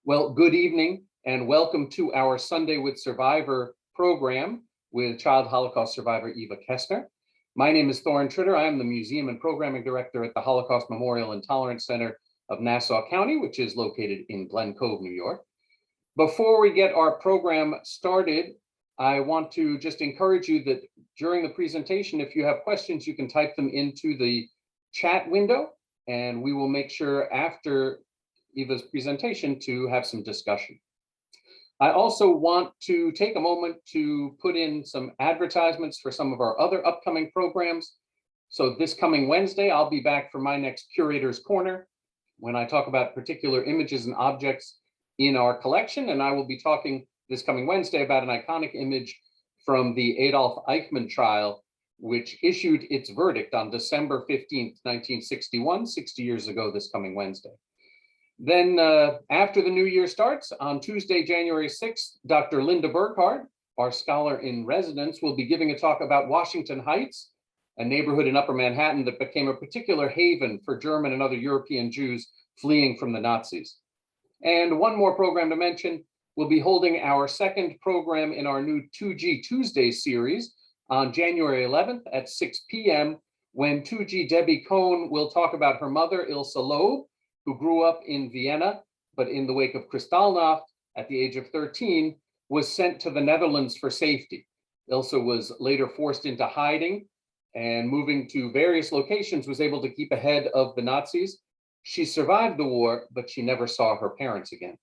Well, good evening and welcome to our Sunday with Survivor program with child Holocaust survivor Eva Kessner. My name is Thorin Tritter. I am the Museum and Programming Director at the Holocaust Memorial and Tolerance Center of Nassau County, which is located in Glen Cove, New York. Before we get our program started, I want to just encourage you that during the presentation, if you have questions, you can type them into the chat window, and we will make sure after Eva's presentation to have some discussion. I also want to take a moment to put in some advertisements for some of our other upcoming programs. So this coming Wednesday, I'll be back for my next Curator's Corner when I talk about particular images and objects in our collection. And I will be talking this coming Wednesday about an iconic image from the Adolf Eichmann trial, which issued its verdict on December 15th, 1961, 60 years ago this coming Wednesday. Then after the new year starts, on Tuesday, January 6th, Dr. Linda Burkhardt, our scholar in residence, will be giving a talk about Washington Heights, a neighborhood in Upper Manhattan that became a particular haven for German and other European Jews fleeing from the Nazis. And one more program to mention, we'll be holding our second program in our new 2G Tuesday series on January 11th at 6 p.m. when 2G Debbie Cohn will talk about her mother, Ilse Loeb, who grew up in Vienna, but in the wake of Kristallnacht at the age of 13, was sent to the Netherlands for safety. Ilse was later forced into hiding and moving to various locations, was able to keep ahead of the Nazis. She survived the war, but she never saw her parents again.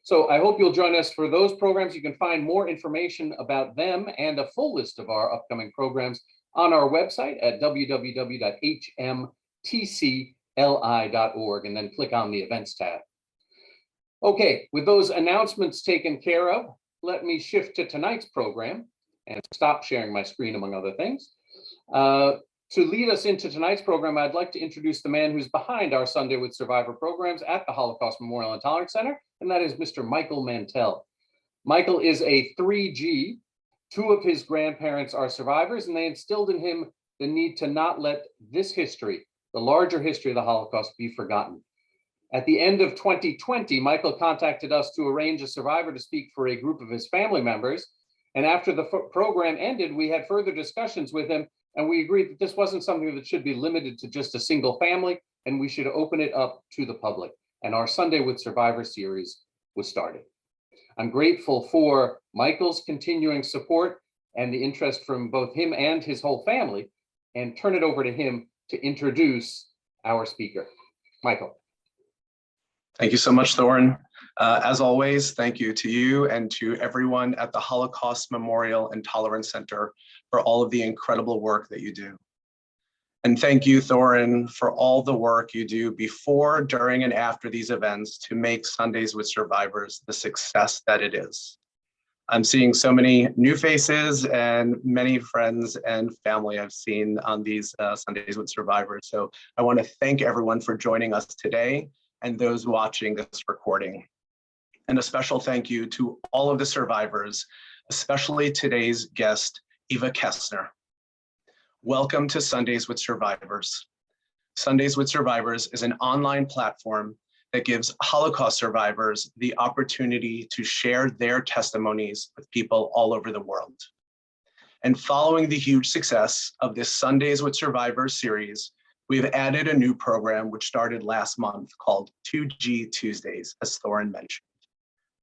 So I hope you'll join us for those programs. You can find more information about them and a full list of our upcoming programs on our website at www.hmtcli.org, and then click on the events tab. Okay, with those announcements taken care of, let me shift to tonight's program and stop sharing my screen, among other things. To lead us into tonight's program, I'd like to introduce the man who's behind our Sunday with Survivor programs at the Holocaust Memorial and Tolerance Center, and that is Mr. Michael Mantell. Michael is a 3G. Two of his grandparents are survivors, and they instilled in him the need to not let this history, the larger history of the Holocaust, be forgotten. At the end of 2020, Michael contacted us to arrange a survivor to speak for a group of his family members. And after the program ended, we had further discussions with him, and we agreed that this wasn't something that should be limited to just a single family, and we should open it up to the public. And our Sunday with Survivor series was started. I'm grateful for Michael's continuing support and the interest from both him and his whole family, and turn it over to him to introduce our speaker. Michael. Thank you so much, Thorin. As always, thank you to you and to everyone at the Holocaust Memorial and Tolerance Center for all of the incredible work that you do. And thank you, Thorin, for all the work you do before, during, and after these events to make Sundays with Survivors the success that it is. I'm seeing so many new faces and many friends and family I've seen on these Sundays with Survivors. So I want to thank everyone for joining us today and those watching this recording. And a special thank you to all of the survivors, especially today's guest, Eva Kessner. Welcome to Sundays with Survivors. Sundays with Survivors is an online platform that gives Holocaust survivors the opportunity to share their testimonies with people all over the world. And following the huge success of this Sundays with Survivors series, we've added a new program which started last month called 2G Tuesdays, as Thorin mentioned.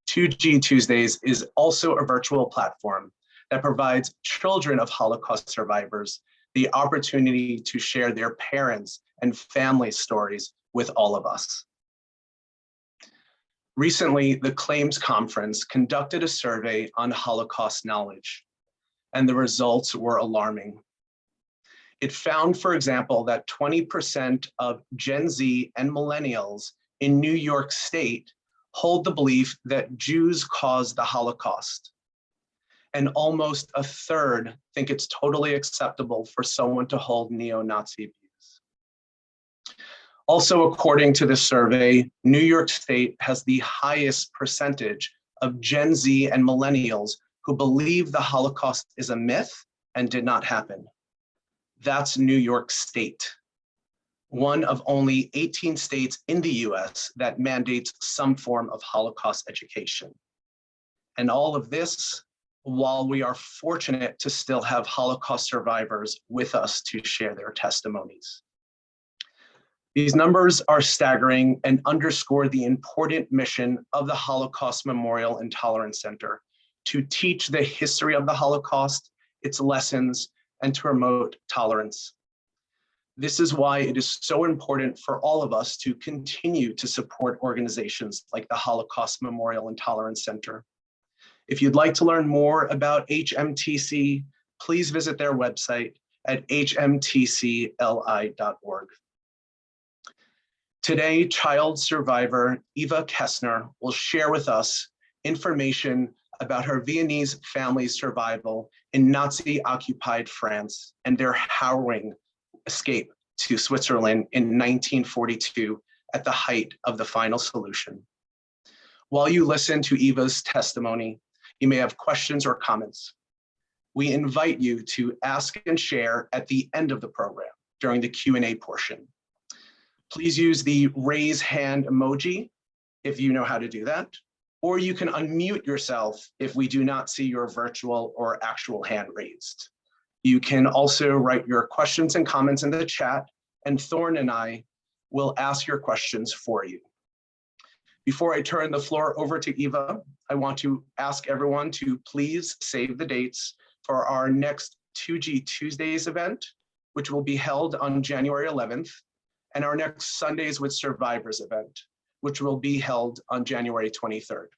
2G Tuesdays is also a virtual platform that provides children of Holocaust survivors the opportunity to share their parents' and family stories with all of us. Recently, the Claims Conference conducted a survey on Holocaust knowledge, and the results were alarming. It found, for example, that 20% of Gen Z and millennials in New York State hold the belief that Jews caused the Holocaust. And almost a third think it's totally acceptable for someone to hold neo-Nazi views. Also, according to the survey, New York State has the highest percentage of Gen Z and millennials who believe the Holocaust is a myth and did not happen. That's New York State. one of only 18 states in the US that mandates some form of Holocaust education. And all of this while we are fortunate to still have Holocaust survivors with us to share their testimonies. These numbers are staggering and underscore the important mission of the Holocaust Memorial and Tolerance Center to teach the history of the Holocaust, its lessons, and to promote tolerance. This is why it is so important for all of us to continue to support organizations like the Holocaust Memorial and Tolerance Center. If you'd like to learn more about HMTC, please visit their website at hmtcli.org. Today, child survivor Eva Kessner will share with us information about her Viennese family's survival in Nazi-occupied France and their harrowing escape to Switzerland in 1942 at the height of the final solution. While you listen to Eva's testimony, you may have questions or comments. We invite you to ask and share at the end of the program during the Q&A portion. Please use the raise hand emoji if you know how to do that, or you can unmute yourself if we do not see your virtual or actual hand raised. You can also write your questions and comments in the chat, and Thorn and I will ask your questions for you. Before I turn the floor over to Eva, I want to ask everyone to please save the dates for our next 2G Tuesdays event, which will be held on January 11th, and our next Sundays with Survivors event, which will be held on January 23rd.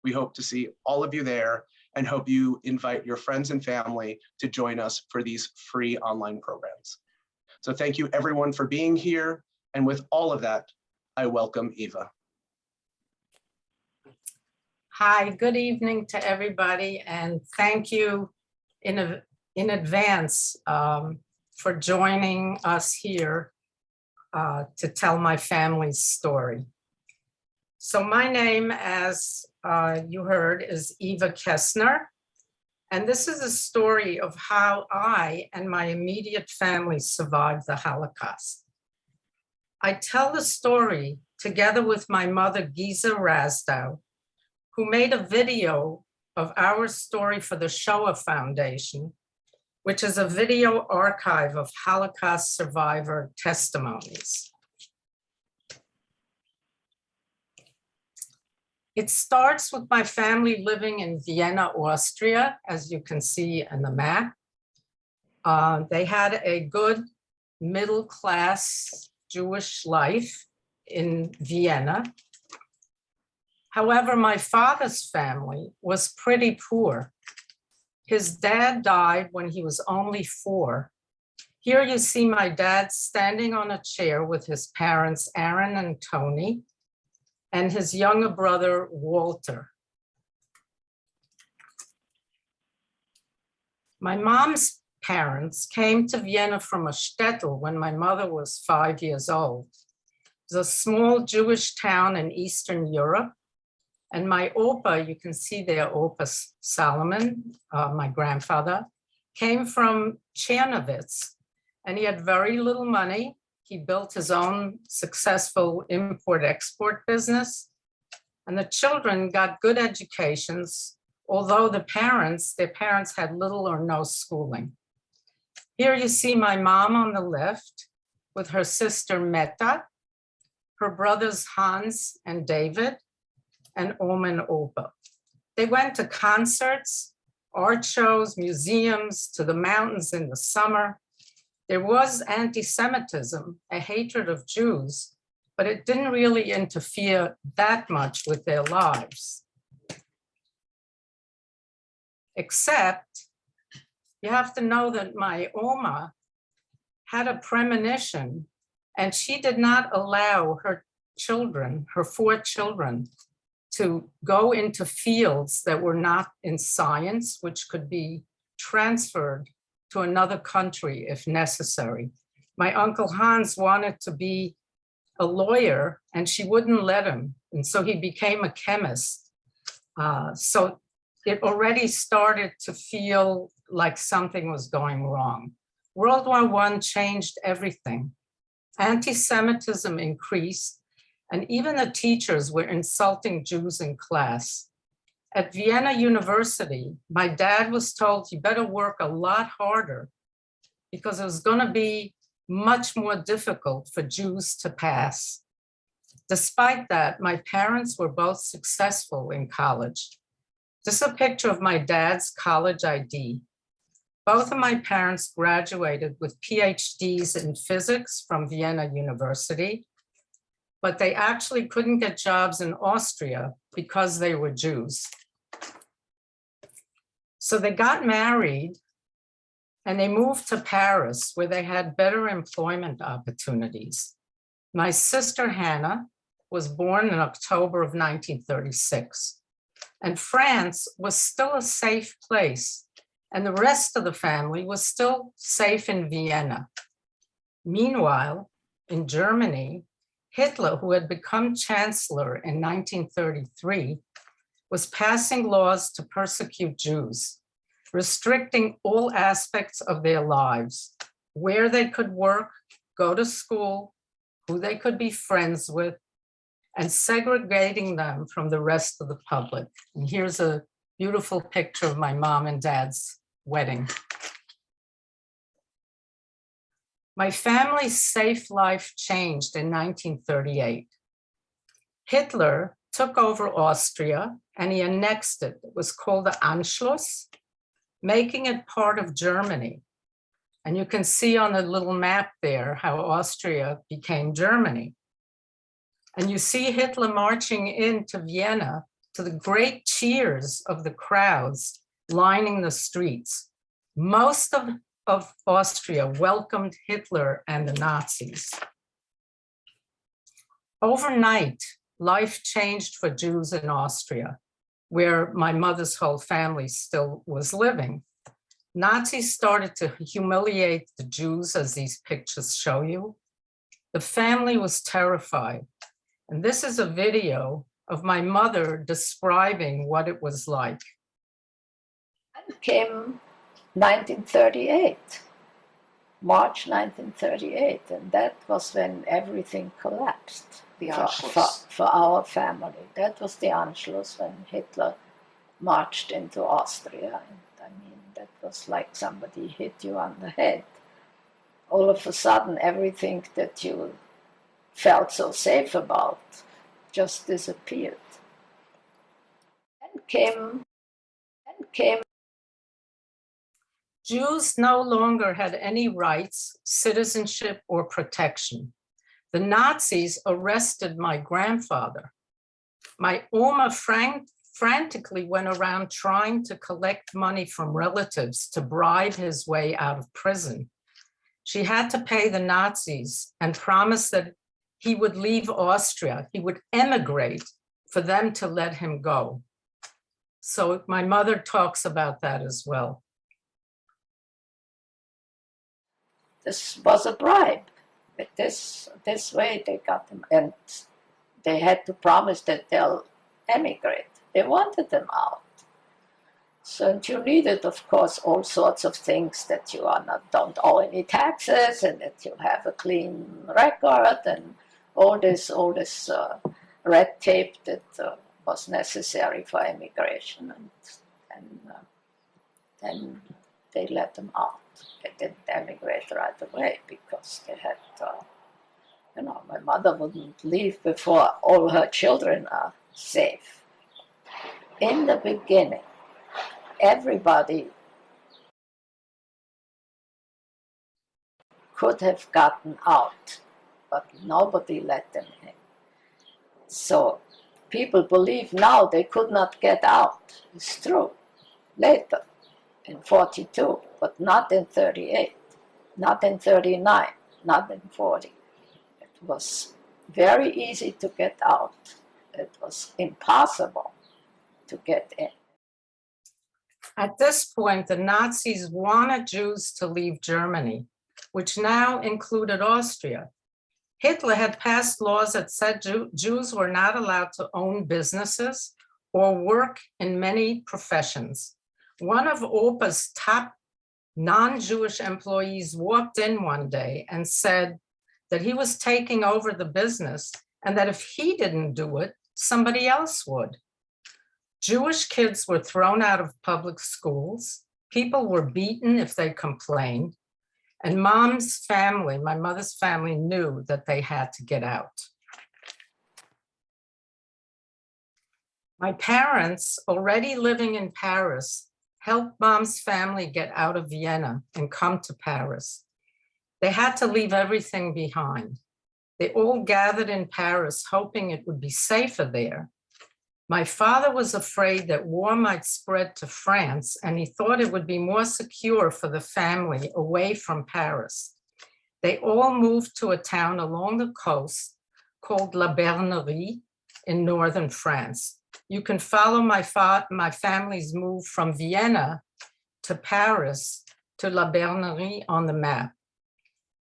We hope to see all of you there and hope you invite your friends and family to join us for these free online programs. So thank you everyone for being here. And with all of that, I welcome Eva. Hi, good evening to everybody, and thank you in advance for joining us here to tell my family's story. So my name, as you heard, is Eva Kessner, and this is a story of how I and my immediate family survived the Holocaust. I tell the story together with my mother, Giza Razdow, who made a video of our story for the Shoah Foundation, which is a video archive of Holocaust survivor testimonies. It starts with my family living in Vienna, Austria, as you can see in the map. They had a good middle-class Jewish life in Vienna. However, my father's family was pretty poor. His dad died when he was only 4. Here you see my dad standing on a chair with his parents, Aaron and Tony, and his younger brother, Walter. My mom's parents came to Vienna from a shtetl when my mother was 5 years old. It was a small Jewish town in Eastern Europe. And my Opa, you can see there, Opa Solomon, my grandfather, came from Czernowitz, and he had very little money. He built his own successful import-export business, and the children got good educations, although their parents had little or no schooling. Here you see my mom on the left with her sister Meta, her brothers Hans and David, and Oma and Opa. They went to concerts, art shows, museums, to the mountains in the summer. There was anti-Semitism, a hatred of Jews, but it didn't really interfere that much with their lives. Except, you have to know that my Oma had a premonition, and she did not allow her children, her 4 children, to go into fields that were not in science, which could be transferred to another country if necessary. My Uncle Hans wanted to be a lawyer and she wouldn't let him. And so he became a chemist. So it already started to feel like something was going wrong. World War I changed everything. Anti-Semitism increased, and even the teachers were insulting Jews in class. At Vienna University, my dad was told, you better work a lot harder because it was going to be much more difficult for Jews to pass. Despite that, my parents were both successful in college. This is a picture of my dad's college ID. Both of my parents graduated with PhDs in physics from Vienna University, but they actually couldn't get jobs in Austria because they were Jews. So they got married and they moved to Paris, where they had better employment opportunities. My sister Hannah was born in October of 1936, and France was still a safe place, and the rest of the family was still safe in Vienna. Meanwhile, in Germany, Hitler, who had become chancellor in 1933, was passing laws to persecute Jews, restricting all aspects of their lives, where they could work, go to school, who they could be friends with, and segregating them from the rest of the public. And here's a beautiful picture of my mom and dad's wedding. My family's safe life changed in 1938. Hitler took over Austria and he annexed it. It was called the Anschluss, making it part of Germany. And you can see on the little map there how Austria became Germany. And you see Hitler marching into Vienna to the great cheers of the crowds lining the streets. Most of Austria welcomed Hitler and the Nazis. Overnight, life changed for Jews in Austria, where my mother's whole family still was living. Nazis started to humiliate the Jews, as these pictures show you. The family was terrified. And this is a video of my mother describing what it was like. And came 1938, March 1938, and that was when everything collapsed for our family. That was the Anschluss, when Hitler marched into Austria. And I mean, that was like somebody hit you on the head. All of a sudden, everything that you felt so safe about just disappeared. And came. Jews no longer had any rights, citizenship, or protection. The Nazis arrested my grandfather. My Oma frantically went around trying to collect money from relatives to bribe his way out of prison. She had to pay the Nazis and promise that he would leave Austria, he would emigrate for them to let him go. So my mother talks about that as well. This was a bribe, but this way they got them, and they had to promise that they'll emigrate. They wanted them out. So you needed, of course, all sorts of things, that you don't owe any taxes, and that you have a clean record, and all this red tape that was necessary for immigration, and then they let them out. They didn't emigrate right away because they had, my mother wouldn't leave before all her children are safe. In the beginning, everybody could have gotten out, but nobody let them in. So people believe now they could not get out. It's true. Later, in 42, but not in 38, not in 39, not in 40. It was very easy to get out. It was impossible to get in. At this point, the Nazis wanted Jews to leave Germany, which now included Austria. Hitler had passed laws that said Jews were not allowed to own businesses or work in many professions. One of OPA's top non-Jewish employees walked in one day and said, that he was taking over the business and that if he didn't do it, somebody else would. Jewish kids were thrown out of public schools. People were beaten if they complained. And Mom's family, my mother's family, knew that they had to get out. My parents, already living in Paris, helped Mom's family get out of Vienna and come to Paris. They had to leave everything behind. They all gathered in Paris, hoping it would be safer there. My father was afraid that war might spread to France, and he thought it would be more secure for the family away from Paris. They all moved to a town along the coast called La Bernerie in northern France. You can follow my family's move from Vienna to Paris to La Bernerie on the map.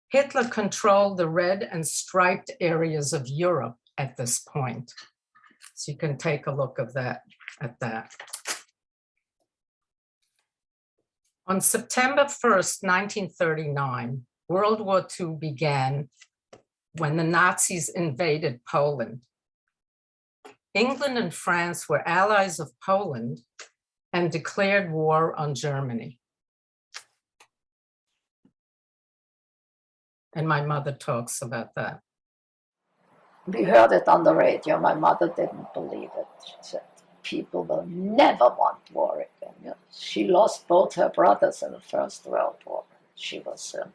Hitler controlled the red and striped areas of Europe at this point. So you can take a look at that. On September 1st, 1939, World War II began when the Nazis invaded Poland. England and France were allies of Poland and declared war on Germany. And my mother talks about that. We heard it on the radio. My mother didn't believe it. She said, people will never want war again. You know, she lost both her brothers in the First World War. She was a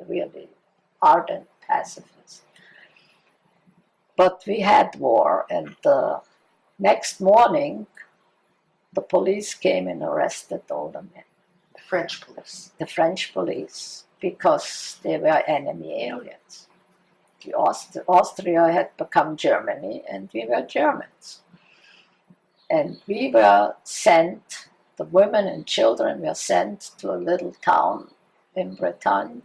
really ardent pacifist. But we had war, and the next morning, the police came and arrested all the men. The French police. The French police, because they were enemy aliens. Austria had become Germany, and we were Germans. And we were sent, the women and children were sent to a little town in Bretagne.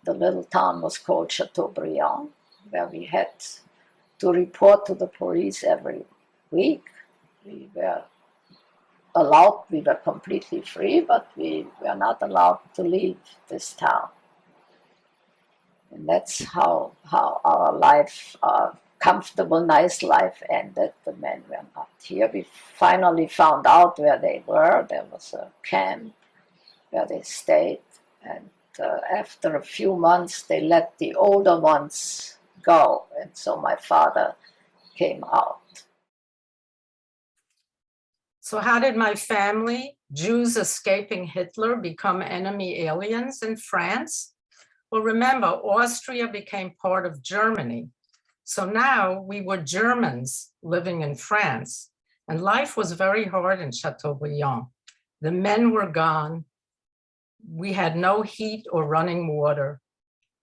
The little town was called Chateaubriand, where we had to report to the police every week. We were allowed, we were completely free, but we were not allowed to leave this town. And that's how our life, our comfortable, nice life ended. The men were not here. We finally found out where they were. There was a camp where they stayed. And after a few months, they let the older ones go. And so my father came out. So how did my family, Jews escaping Hitler, become enemy aliens in France? Well, remember, Austria became part of Germany. So now we were Germans living in France, and life was very hard in Chateaubriand. The men were gone. We had no heat or running water.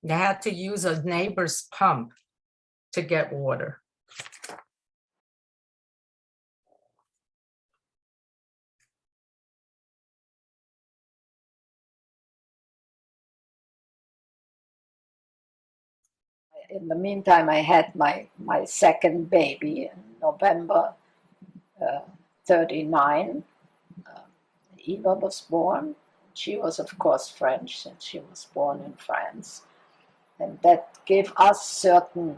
They had to use a neighbor's pump to get water. In the meantime, I had my second baby in November 39. Eva was born. She was, of course, French, since she was born in France. And that gave us certain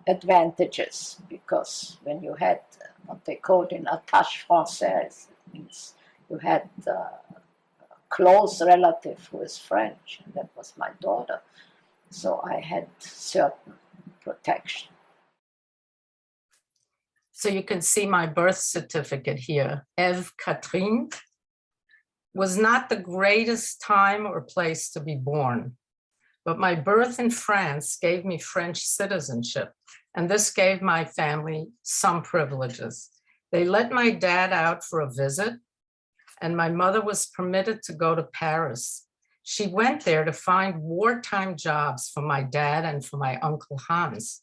advantages, because when you had what they called in attache française, it means you had a close relative who is French, and that was my daughter. So I had certain protection. So you can see my birth certificate here. Eve Catherine was not the greatest time or place to be born, but my birth in France gave me French citizenship, and this gave my family some privileges. They let my dad out for a visit, and my mother was permitted to go to Paris. She went there to find wartime jobs for my dad and for my Uncle Hans.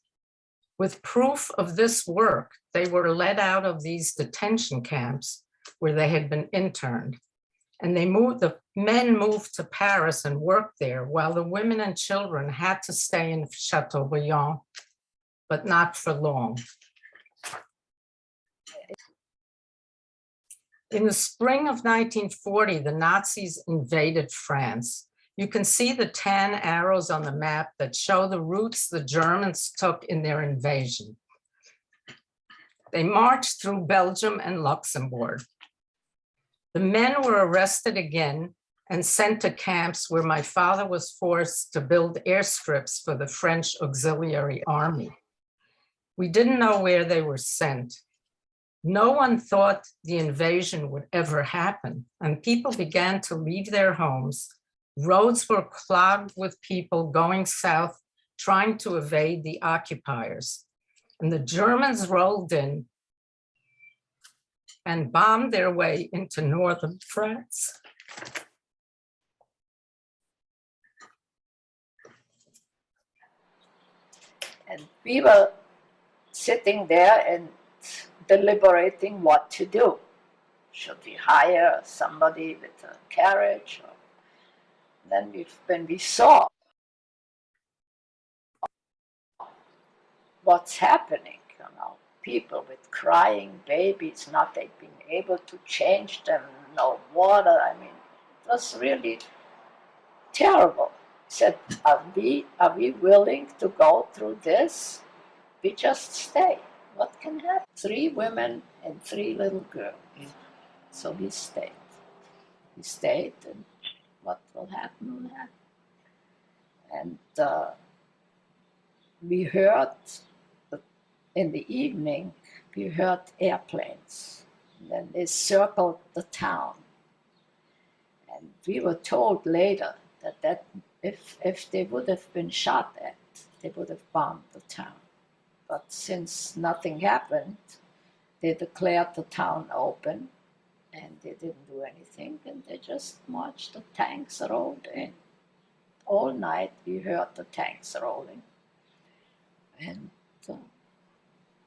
With proof of this work, they were let out of these detention camps where they had been interned. And the men moved to Paris and worked there, while the women and children had to stay in Chateaubriand, but not for long. In the spring of 1940, the Nazis invaded France. You can see the tan arrows on the map that show the routes the Germans took in their invasion. They marched through Belgium and Luxembourg. The men were arrested again and sent to camps where my father was forced to build airstrips for the French Auxiliary Army. We didn't know where they were sent. No one thought the invasion would ever happen, and people began to leave their homes. Roads were clogged with people going south, trying to evade the occupiers. And the Germans rolled in and bombed their way into northern France. And we were sitting there and deliberating what to do. Should we hire somebody with a carriage? Or then when we saw what's happening, people with crying babies, not being able to change them, no water. I mean, it was really terrible. I said, are we willing to go through this? We just stay. What can happen? 3 women and 3 little girls. So we stayed. We stayed, and what will happen will happen. And we heard, in the evening, we heard airplanes. And then they circled the town. And we were told later that if they would have been shot at, they would have bombed the town. But since nothing happened, they declared the town open, and they didn't do anything, and they just marched. The tanks rolled in. All night we heard the tanks rolling. And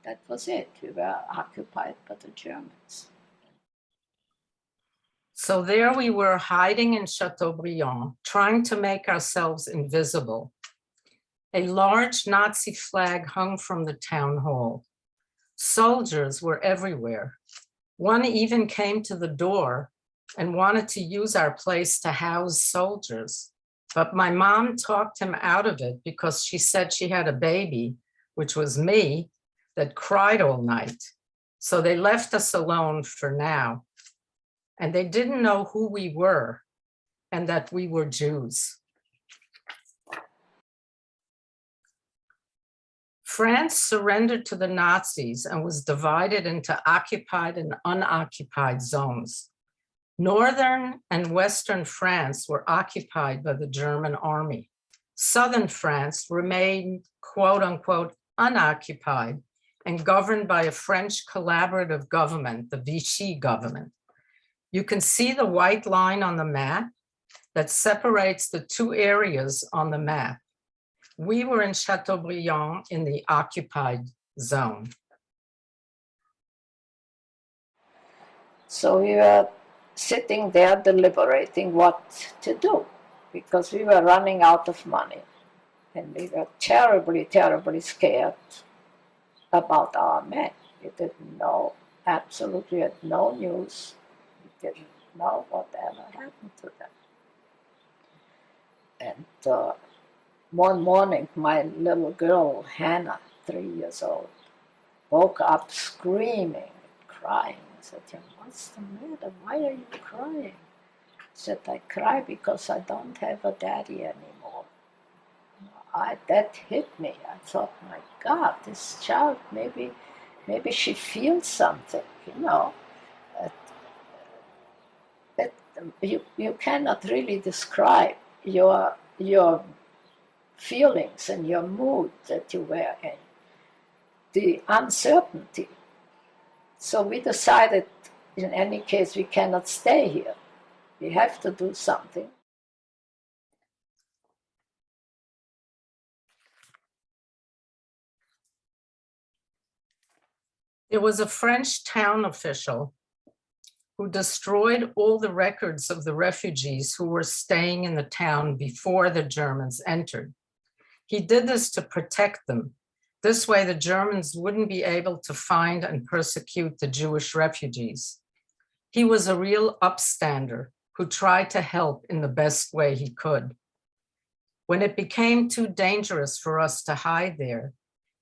that was it. We were occupied by the Germans. So there we were hiding in Chateaubriand, trying to make ourselves invisible. A large Nazi flag hung from the town hall. Soldiers were everywhere. One even came to the door and wanted to use our place to house soldiers. But my mom talked him out of it because she said she had a baby, which was me, that cried all night. So they left us alone for now. And they didn't know who we were and that we were Jews. France surrendered to the Nazis and was divided into occupied and unoccupied zones. Northern and Western France were occupied by the German army. Southern France remained, quote unquote, unoccupied and governed by a French collaborative government, the Vichy government. You can see the white line on the map that separates the 2 areas on the map. We were in Chateaubriand in the occupied zone. So we were sitting there deliberating what to do, because we were running out of money. And we were terribly, terribly scared about our men. We didn't know, absolutely had no news. We didn't know whatever happened to them. And one morning, my little girl, Hannah, 3 years old, woke up screaming, crying. I said, what's the matter? Why are you crying? I said, I cry because I don't have a daddy anymore. That hit me. I thought, my God, this child, maybe she feels something, You cannot really describe your feelings and your mood that you were in, the uncertainty. So we decided, in any case, we cannot stay here. We have to do something. There was a French town official who destroyed all the records of the refugees who were staying in the town before the Germans entered. He did this to protect them. This way, the Germans wouldn't be able to find and persecute the Jewish refugees. He was a real upstander who tried to help in the best way he could. When it became too dangerous for us to hide there,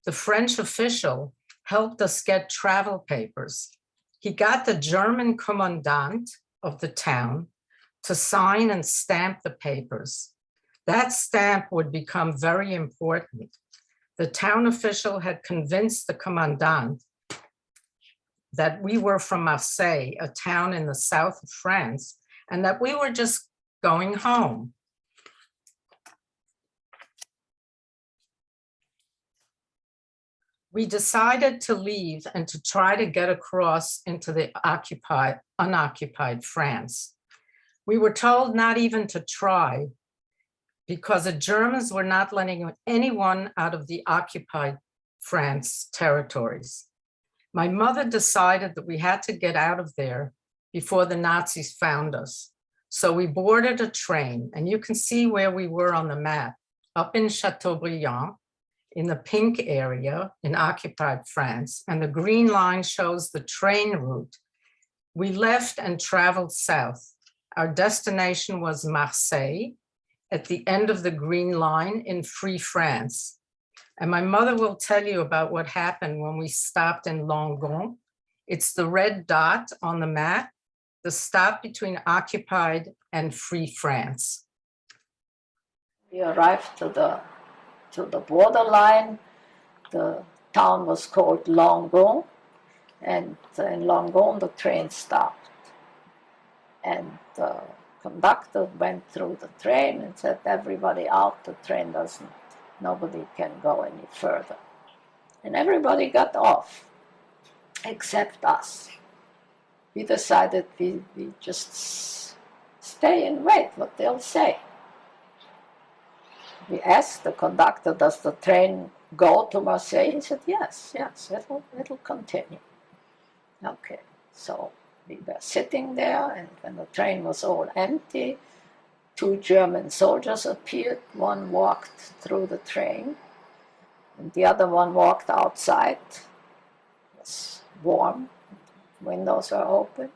the French official helped us get travel papers. He got the German commandant of the town to sign and stamp the papers. That stamp would become very important. The town official had convinced the commandant that we were from Marseille, a town in the south of France, and that we were just going home. We decided to leave and to try to get across into the unoccupied France. We were told not even to try because the Germans were not letting anyone out of the occupied France territories. My mother decided that we had to get out of there before the Nazis found us. So we boarded a train, and you can see where we were on the map, up in Chateaubriand, in the pink area in occupied France, and the green line shows the train route. We left and traveled south. Our destination was Marseille, at the end of the green line in Free France. And my mother will tell you about what happened when we stopped in Langon. It's the red dot on the map, the stop between occupied and Free France. We arrived to the borderline. The town was called Langon, and in Langon the train stopped. And the conductor went through the train and said, everybody out, the train nobody can go any further. And everybody got off, except us. We decided we just stay and wait what they'll say. We asked the conductor, does the train go to Marseille? He said, yes, it'll continue. Okay, so we were sitting there, and when the train was all empty, 2 German soldiers appeared. One walked through the train, and the other one walked outside. It was warm, windows were open.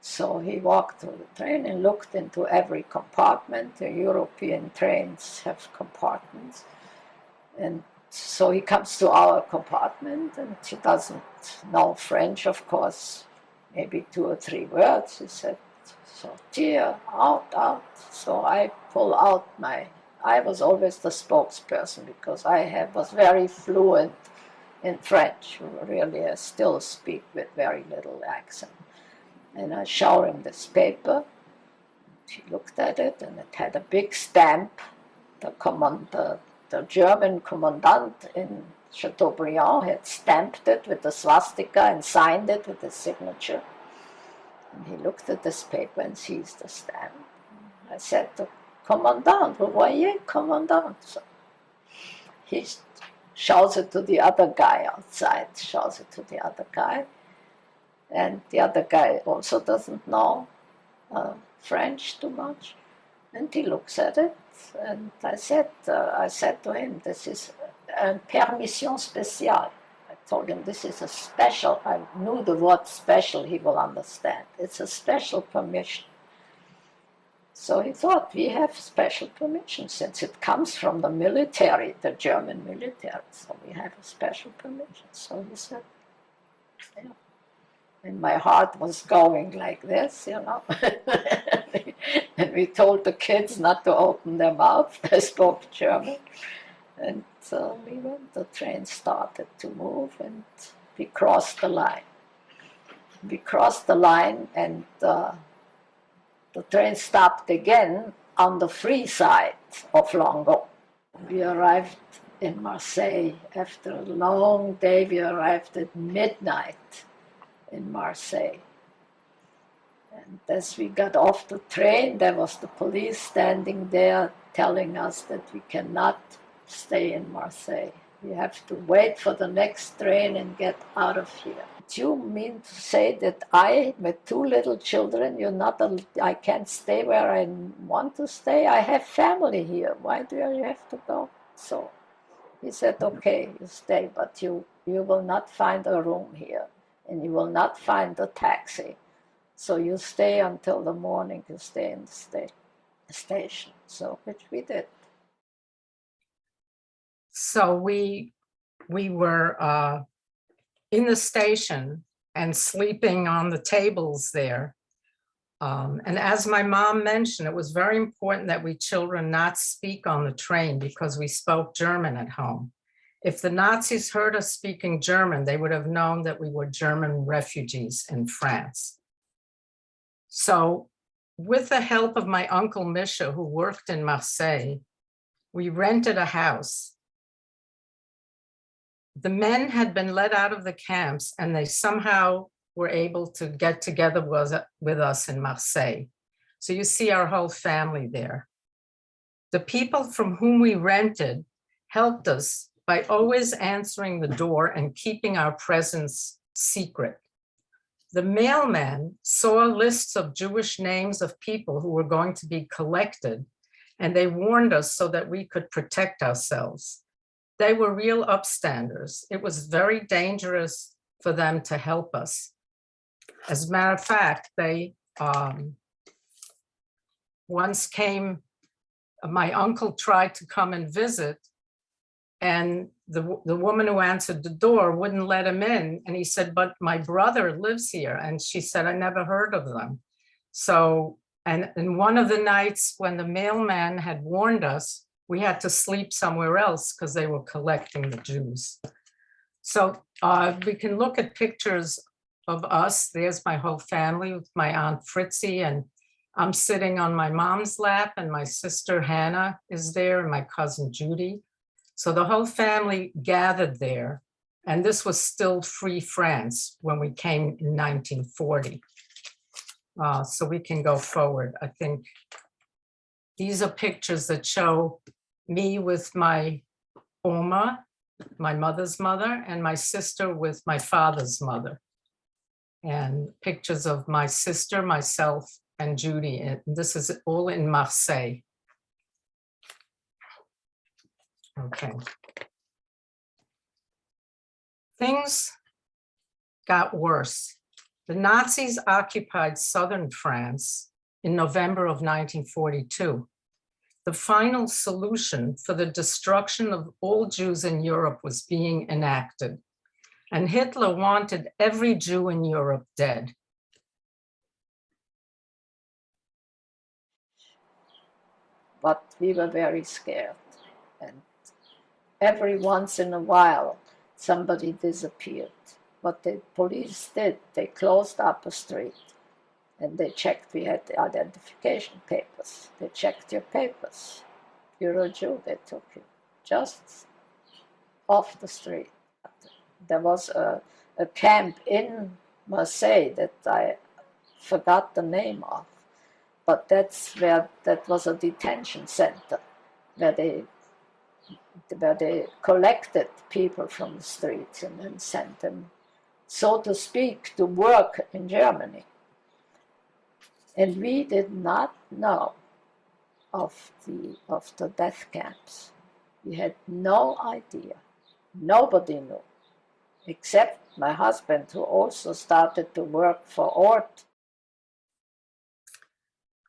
So he walked through the train and looked into every compartment. The European trains have compartments. And so he comes to our compartment, and he doesn't know French, of course, maybe 2 or 3 words. He said, sortir, out. So I pull out I was always the spokesperson because I was very fluent in French. Really, I still speak with very little accent. And I showed him this paper. He looked at it, and it had a big stamp. The German commandant in Chateaubriand had stamped it with the swastika and signed it with his signature. And he looked at this paper and sees the stamp. I said, the commandant, vous voyez, commandant. So he shows it to the other guy outside, and the other guy also doesn't know French too much. And he looks at it, and I said to him, this is a permission spéciale. I told him this is a special, I knew the word special he will understand. It's a special permission. So he thought, we have special permission since it comes from the military, the German military. So we have a special permission. So he said, yeah. And my heart was going like this, And we told the kids not to open their mouths. They spoke German. And so we went, the train started to move, and we crossed the line. And the train stopped again on the free side of Langon. We arrived in Marseille. After a long day, we arrived at midnight in Marseille. And as we got off the train, there was the police standing there telling us that we cannot stay in Marseille. We have to wait for the next train and get out of here. Do you mean to say that I, with 2 little children, I can't stay where I want to stay? I have family here. Why do you have to go? So he said, okay, you stay, but you will not find a room here, and you will not find a taxi. So you stay until the morning, you stay in the station. So, which we did. So we were in the station and sleeping on the tables there. And as my mom mentioned, it was very important that we children not speak on the train because we spoke German at home. If the Nazis heard us speaking German, they would have known that we were German refugees in France. So with the help of my uncle Misha, who worked in Marseille, we rented a house. The men had been let out of the camps and they somehow were able to get together with us in Marseille. So you see our whole family there. The people from whom we rented helped us by always answering the door and keeping our presence secret. The mailman saw lists of Jewish names of people who were going to be collected, and they warned us so that we could protect ourselves. They were real upstanders. It was very dangerous for them to help us. As a matter of fact, they once came, my uncle tried to come and visit, and the woman who answered the door wouldn't let him in. And he said, but my brother lives here. And she said, I never heard of them. So, and one of the nights when the mailman had warned us, we had to sleep somewhere else because they were collecting the Jews. So we can look at pictures of us. There's my whole family with my Aunt Fritzie, and I'm sitting on my mom's lap, and my sister Hannah is there, and my cousin Judy. So the whole family gathered there, and this was still free France when we came in 1940. So we can go forward. I think these are pictures that show me with my Oma, my mother's mother, and my sister with my father's mother. And pictures of my sister, myself, and Judy. And this is all in Marseille. Okay. Things got worse. The Nazis occupied southern France in November of 1942. The final solution for the destruction of all Jews in Europe was being enacted, and Hitler wanted every Jew in Europe dead. But we were very scared, and every once in a while somebody disappeared. What the police did, they closed up a street and they checked we had the identification papers. They checked your papers. You're a Jew, they took you just off the street. There was a camp in Marseille that I forgot the name of, but that was a detention center where they collected people from the streets and then sent them, so to speak, to work in Germany. And we did not know of the death camps. We had no idea. Nobody knew, except my husband, who also started to work for Ort.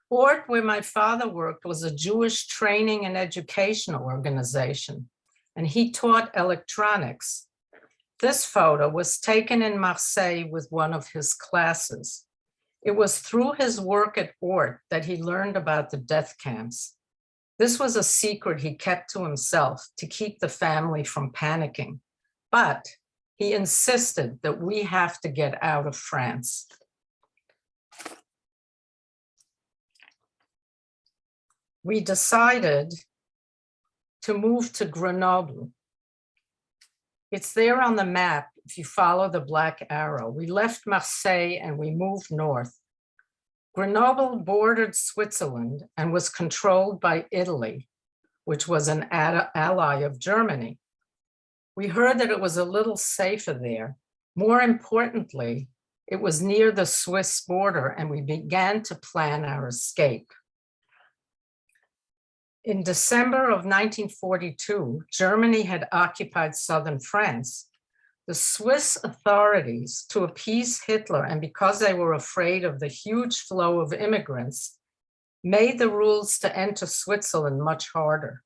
Ort, where my father worked, was a Jewish training and educational organization, and he taught electronics. This photo was taken in Marseille with one of his classes. It was through his work at Ort that he learned about the death camps. This was a secret he kept to himself to keep the family from panicking, but he insisted that we have to get out of France. We decided to move to Grenoble. It's there on the map if you follow the black arrow. We left Marseille and we moved north. Grenoble bordered Switzerland and was controlled by Italy, which was an ally of Germany. We heard that it was a little safer there. More importantly, it was near the Swiss border, and we began to plan our escape. In December of 1942, Germany had occupied southern France. The Swiss authorities, to appease Hitler and because they were afraid of the huge flow of immigrants, made the rules to enter Switzerland much harder.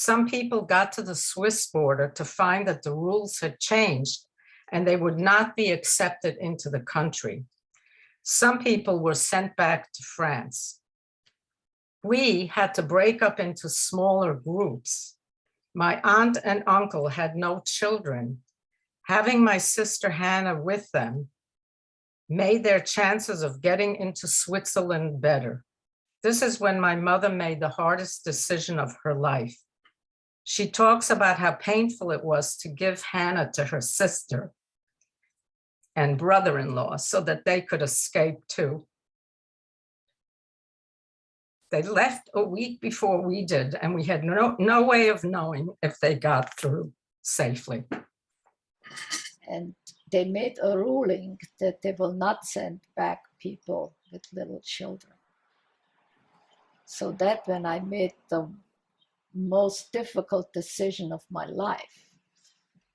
Some people got to the Swiss border to find that the rules had changed and they would not be accepted into the country. Some people were sent back to France. We had to break up into smaller groups. My aunt and uncle had no children. Having my sister Hannah with them made their chances of getting into Switzerland better. This is when my mother made the hardest decision of her life. She talks about how painful it was to give Hannah to her sister and brother-in-law so that they could escape too. They left a week before we did, and we had no way of knowing if they got through safely. And they made a ruling that they will not send back people with little children. So that when I made the most difficult decision of my life,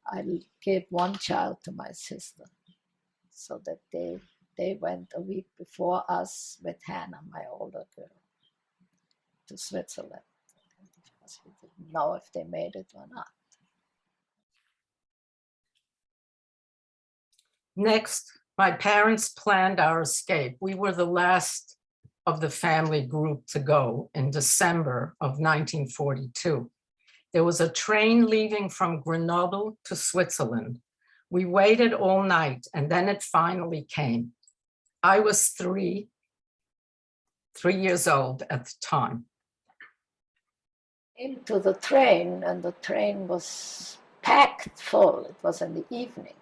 I gave one child to my sister, so that they went a week before us with Hannah, my older girl, to Switzerland, because we didn't know if they made it or not. Next, my parents planned our escape. We were the last of the family group to go in December of 1942. There was a train leaving from Grenoble to Switzerland. We waited all night, and then it finally came. I was three years old at the time. Into the train, and the train was packed full. It was in the evening,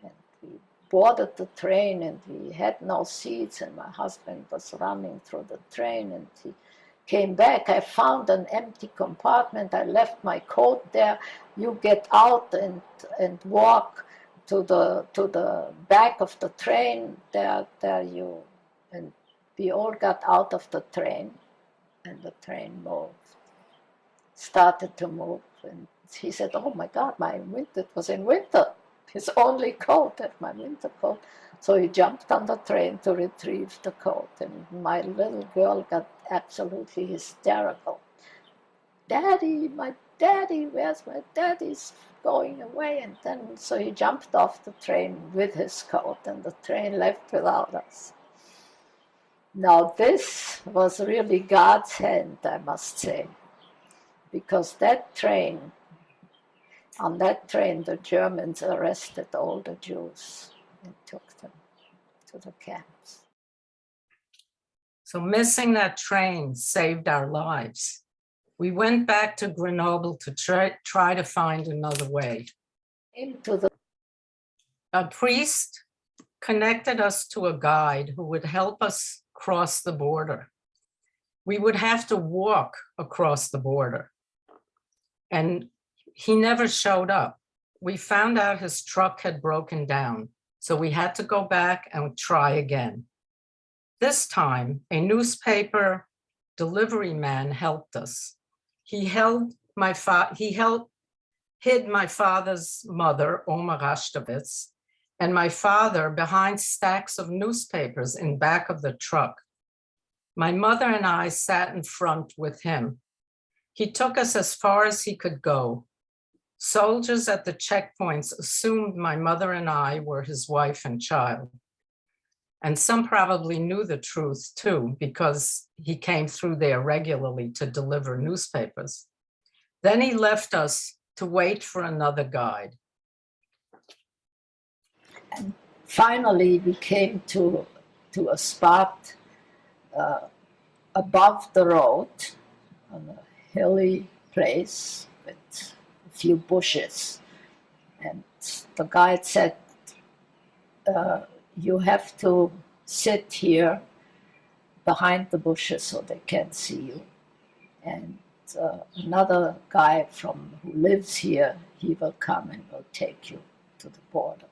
and we boarded the train, and we had no seats, and my husband was running through the train, and he came back. I found an empty compartment. I left my coat there. You get out and walk to the back of the train. There you, and we all got out of the train, and the train started to move. And he said, "Oh my God, it was in winter. His only coat and my winter coat." So he jumped on the train to retrieve the coat, and my little girl got absolutely hysterical. "Daddy, my daddy, where's my daddy's going away?" And then, so he jumped off the train with his coat, and the train left without us. Now this was really God's hand, I must say, because on that train, the Germans arrested all the Jews and took them to the camps. So missing that train saved our lives. We went back to Grenoble to try to find another way. A priest connected us to a guide who would help us cross the border. We would have to walk across the border, and he never showed up. We found out his truck had broken down, so we had to go back and try again. This time, a newspaper delivery man helped us. He hid my father's mother, Oma Rashtowitz, and my father behind stacks of newspapers in back of the truck. My mother and I sat in front with him. He took us as far as he could go. Soldiers at the checkpoints assumed my mother and I were his wife and child. And some probably knew the truth too, because he came through there regularly to deliver newspapers. Then he left us to wait for another guide. And finally, we came to a spot above the road on a hilly place with a few bushes. And the guide said, "You have to sit here behind the bushes so they can't see you. And another guy who lives here, he will come and will take you to the border."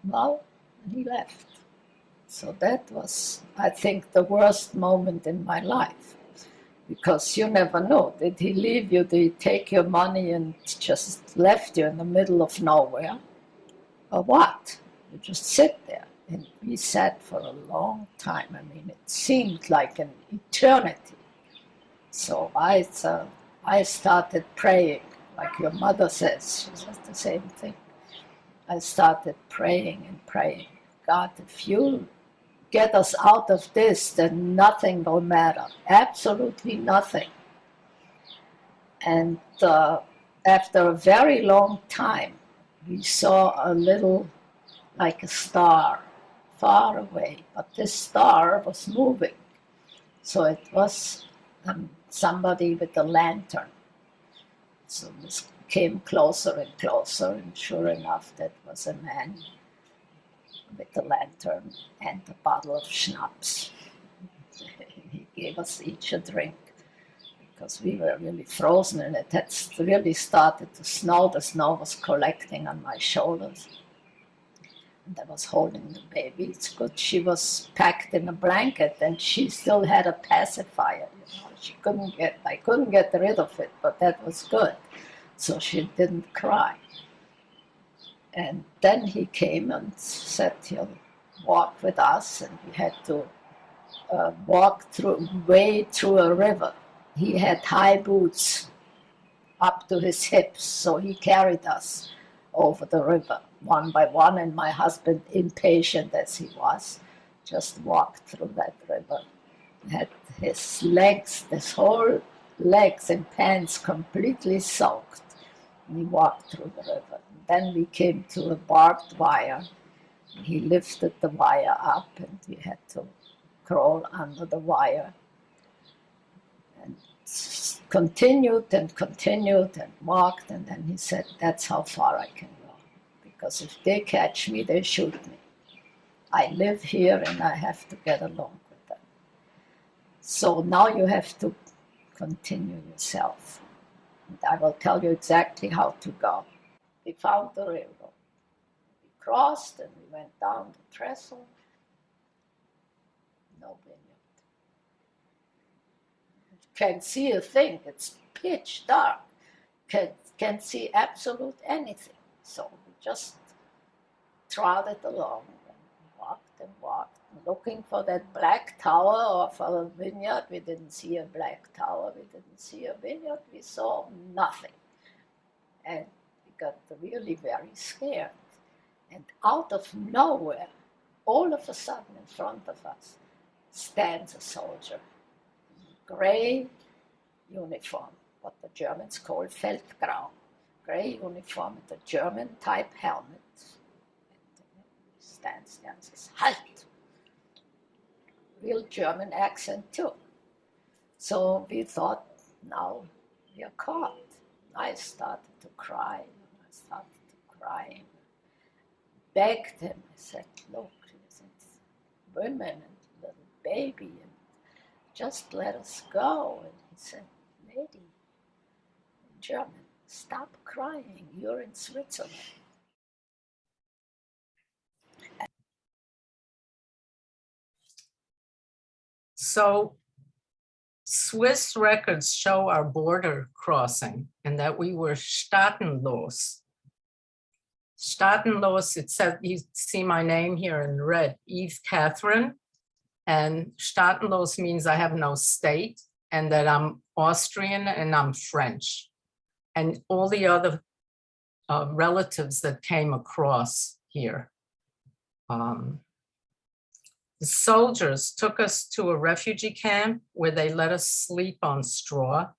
Well, he left. So that was, I think, the worst moment in my life, because you never know. Did he leave you? Did he take your money and just left you in the middle of nowhere? Or what? You just sit there. And we sat for a long time. I mean, it seemed like an eternity. So I started praying, like your mother says. She says the same thing. I started praying and praying. God, if you get us out of this, then nothing will matter. Absolutely nothing. And after a very long time, we saw a little, like a star, far away. But this star was moving. So it was somebody with a lantern. So this came closer and closer, and sure enough, that was a man with a lantern and a bottle of schnapps. He gave us each a drink because we were really frozen, and it had really started to snow. The snow was collecting on my shoulders. And I was holding the baby. It's good she was packed in a blanket, and she still had a pacifier. I couldn't get rid of it, but that was good. So she didn't cry. And then he came and said he'll walk with us, and we had to wade through a river. He had high boots up to his hips, so he carried us over the river one by one, and my husband, impatient as he was, just walked through that river. He had his legs, his whole legs and pants completely soaked, and he walked through the river. Then we came to a barbed wire. He lifted the wire up, and we had to crawl under the wire, and continued and walked, and then he said, that's how far I can go, because if they catch me, they shoot me. I live here and I have to get along with them. So now you have to continue yourself. And I will tell you exactly how to go. We found the railroad. We crossed and we went down the trestle. No vineyard. Can't see a thing. It's pitch dark. Can't see absolute anything. So we just trotted along and walked, looking for that black tower or for a vineyard. We didn't see a black tower. We didn't see a vineyard. We saw nothing. And we got really very scared. And out of nowhere, all of a sudden in front of us, stands a soldier. Gray uniform, what the Germans call Feldgrau. Gray uniform with a German type helmet. And he stands there and says, Halt! Real German accent too. So we thought, now we are caught. I started to cry. Begged him. I said, look, women and little baby, and just let us go. And he said, lady, in German, stop crying, you're in Switzerland. So Swiss records show our border crossing and that we were staatenlos. Staatenlos, it said, you see my name here in red, Eve Catherine. And staatenlos means I have no state, and that I'm Austrian and I'm French. And all the other relatives that came across here. The soldiers took us to a refugee camp where they let us sleep on straw,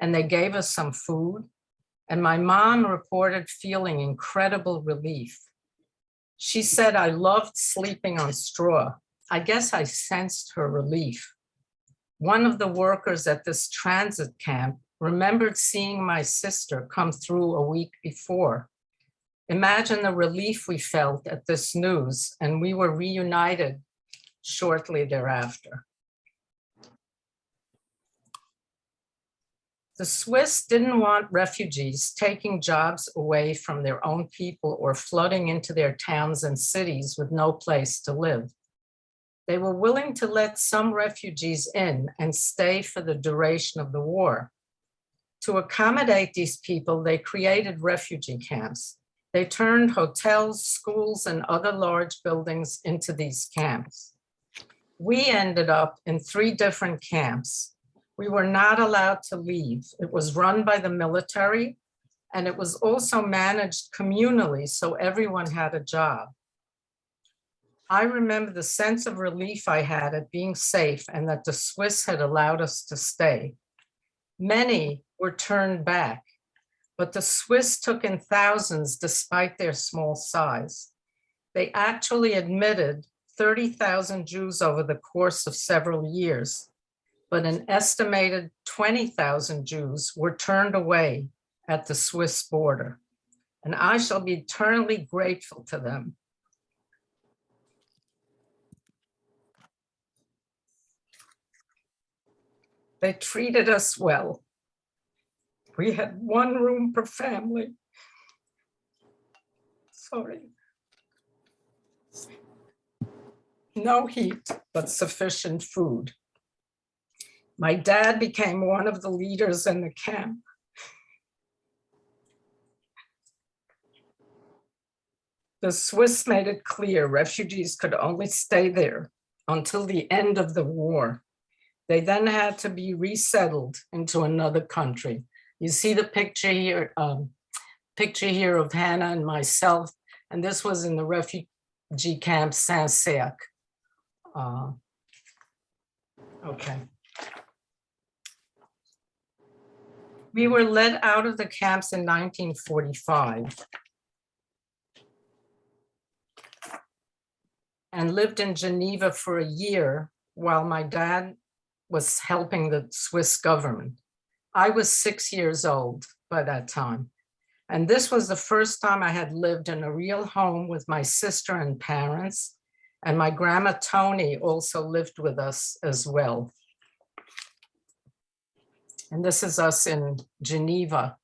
and they gave us some food. And my mom reported feeling incredible relief. She said, I loved sleeping on straw. I guess I sensed her relief. One of the workers at this transit camp remembered seeing my sister come through a week before. Imagine the relief we felt at this news, and we were reunited shortly thereafter. The Swiss didn't want refugees taking jobs away from their own people or flooding into their towns and cities with no place to live. They were willing to let some refugees in and stay for the duration of the war. To accommodate these people, they created refugee camps. They turned hotels, schools, and other large buildings into these camps. We ended up in 3 different camps. We were not allowed to leave. It was run by the military, and it was also managed communally, so everyone had a job. I remember the sense of relief I had at being safe and that the Swiss had allowed us to stay. Many were turned back, but the Swiss took in thousands despite their small size. They actually admitted 30,000 Jews over the course of several years, but an estimated 20,000 Jews were turned away at the Swiss border, and I shall be eternally grateful to them. They treated us well. We had one room per family. Sorry. No heat, but sufficient food. My dad became one of the leaders in the camp. The Swiss made it clear refugees could only stay there until the end of the war. They then had to be resettled into another country. You see the picture here of Hannah and myself, and this was in the refugee camp Saint-Cerc. Okay. We were let out of the camps in 1945 and lived in Geneva for a year while my dad was helping the Swiss government. I was 6 years old by that time. And this was the first time I had lived in a real home with my sister and parents. And my grandma Tony also lived with us as well. And this is us in Geneva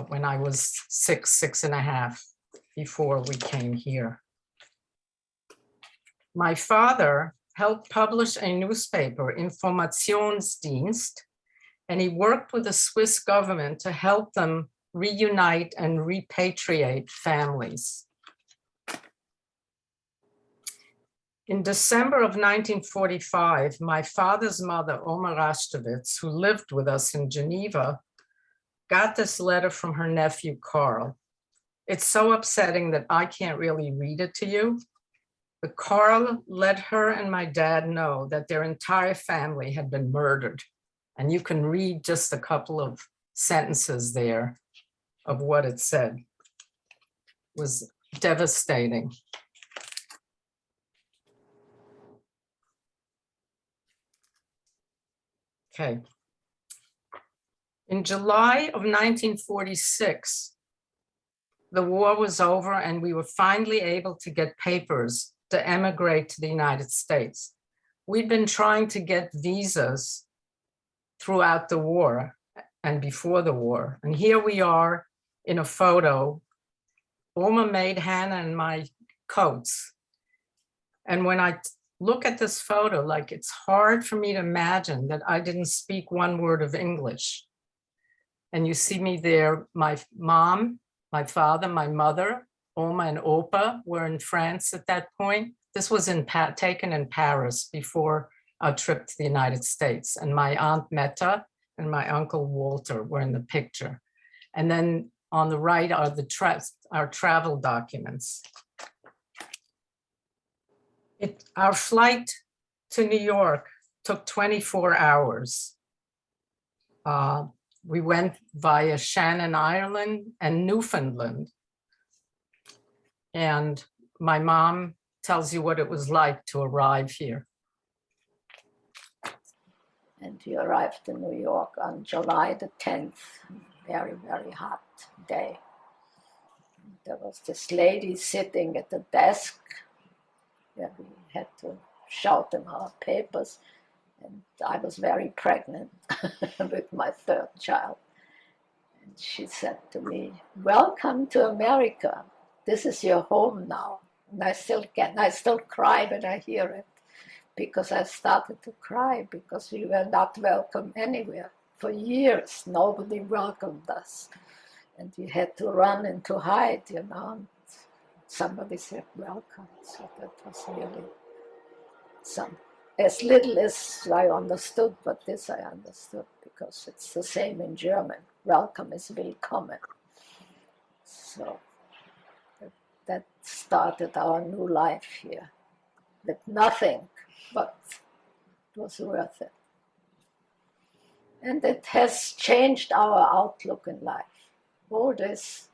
when I was 6.5, before we came here. My father helped publish a newspaper, Informationsdienst, and he worked with the Swiss government to help them reunite and repatriate families. In December of 1945, my father's mother, Oma Rastovitz, who lived with us in Geneva, got this letter from her nephew, Carl. It's so upsetting that I can't really read it to you. But Carl let her and my dad know that their entire family had been murdered. And you can read just a couple of sentences there of what it said. It was devastating. Okay. In July of 1946, the war was over and we were finally able to get papers to emigrate to the United States. We'd been trying to get visas throughout the war and before the war. And here we are in a photo. Oma made Hannah and my coats. And when I look at this photo, like, it's hard for me to imagine that I didn't speak one word of English. And you see me there, my mom, my father, my mother, Oma and Opa were in France at that point. This was taken in Paris before our trip to the United States. And my Aunt Meta and my Uncle Walter were in the picture. And then on the right are our travel documents. Our flight to New York took 24 hours. We went via Shannon, Ireland and Newfoundland. And my mom tells you what it was like to arrive here. And we arrived in New York on July the 10th, very, very hot day. There was this lady sitting at the desk where we had to show them our papers. And I was very pregnant with my third child. And she said to me, "Welcome to America. This is your home now." And I still cry when I hear it, because I started to cry because we were not welcome anywhere. For years, nobody welcomed us. And we had to run and to hide, you know. And somebody said, "Welcome." So that was really something. as little as I understood, but this I understood because it's the same in German. Welcome is willkommen. So that started our new life here with nothing, but it was worth it. And it has changed our outlook in life. All this,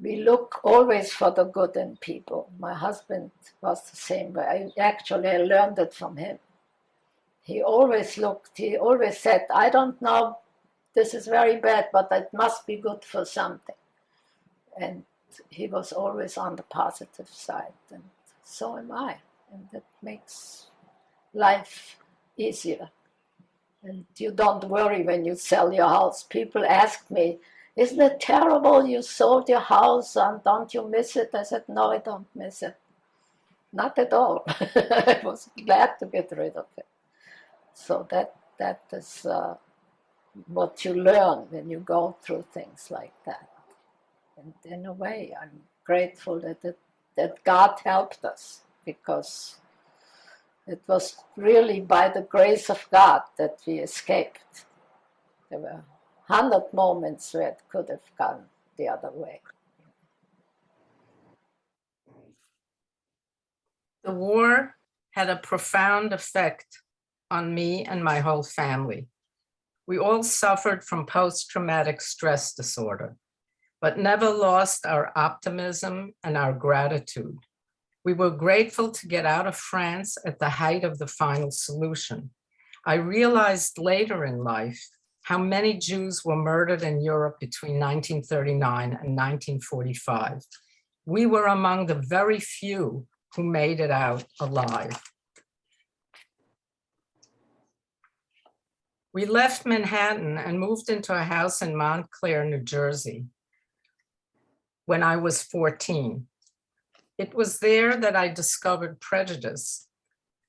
we look always for the good in people. My husband was the same way. I learned it from him. He always said, I don't know, this is very bad, but it must be good for something. And he was always on the positive side, and so am I. And that makes life easier. And you don't worry when you sell your house. People ask me, isn't it terrible you sold your house and don't you miss it? I said, no, I don't miss it. Not at all. I was glad to get rid of it. So that is what you learn when you go through things like that. And in a way, I'm grateful that God helped us, because it was really by the grace of God that we escaped. There were 100 moments where it could have gone the other way. The war had a profound effect on me and my whole family. We all suffered from post-traumatic stress disorder, but never lost our optimism and our gratitude. We were grateful to get out of France at the height of the final solution. I realized later in life how many Jews were murdered in Europe between 1939 and 1945. We were among the very few who made it out alive. We left Manhattan and moved into a house in Montclair, New Jersey, when I was 14. It was there that I discovered prejudice.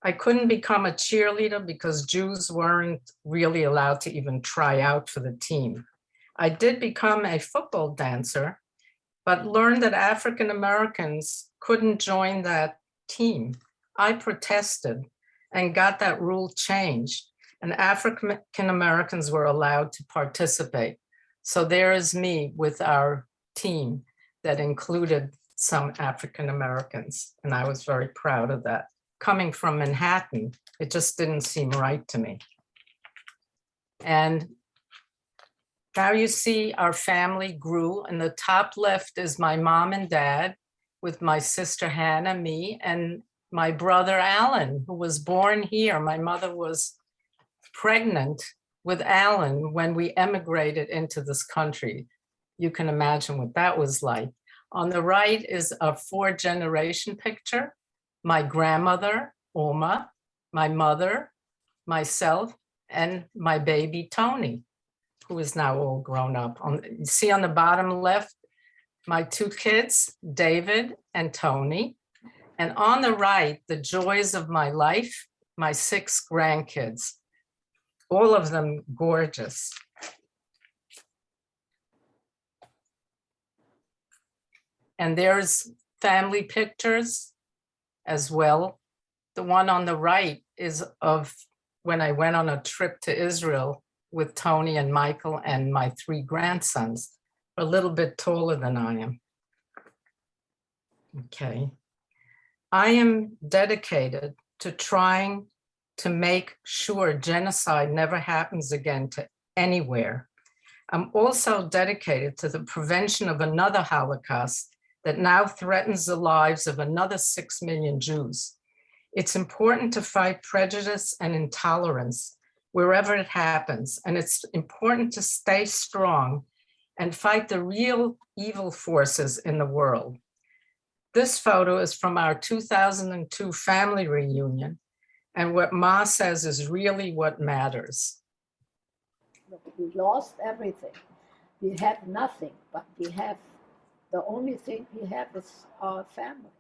I couldn't become a cheerleader because Jews weren't really allowed to even try out for the team. I did become a football dancer, but learned that African Americans couldn't join that team. I protested and got that rule changed, and African Americans were allowed to participate. So there is me with our team that included some African Americans, and I was very proud of that. Coming from Manhattan, it just didn't seem right to me. And now you see our family grew. In the top left is my mom and dad with my sister Hannah, me, and my brother Alan, who was born here. My mother was pregnant with Alan when we emigrated into this country. You can imagine what that was like. On the right is a 4-generation picture. My grandmother, Oma, my mother, myself, and my baby, Tony, who is now all grown up. You see on the bottom left, my 2 kids, David and Tony. And on the right, the joys of my life, my 6 grandkids, all of them gorgeous. And there's family pictures as well. The one on the right is of when I went on a trip to Israel with Tony and Michael and my 3 grandsons, a little bit taller than I am. Okay. I am dedicated to trying to make sure genocide never happens again to anywhere. I'm also dedicated to the prevention of another Holocaust that now threatens the lives of another 6 million Jews. It's important to fight prejudice and intolerance wherever it happens, and it's important to stay strong and fight the real evil forces in the world. This photo is from our 2002 family reunion, and what Ma says is really what matters. We lost everything. We have nothing, but we have, the only thing we have is our family.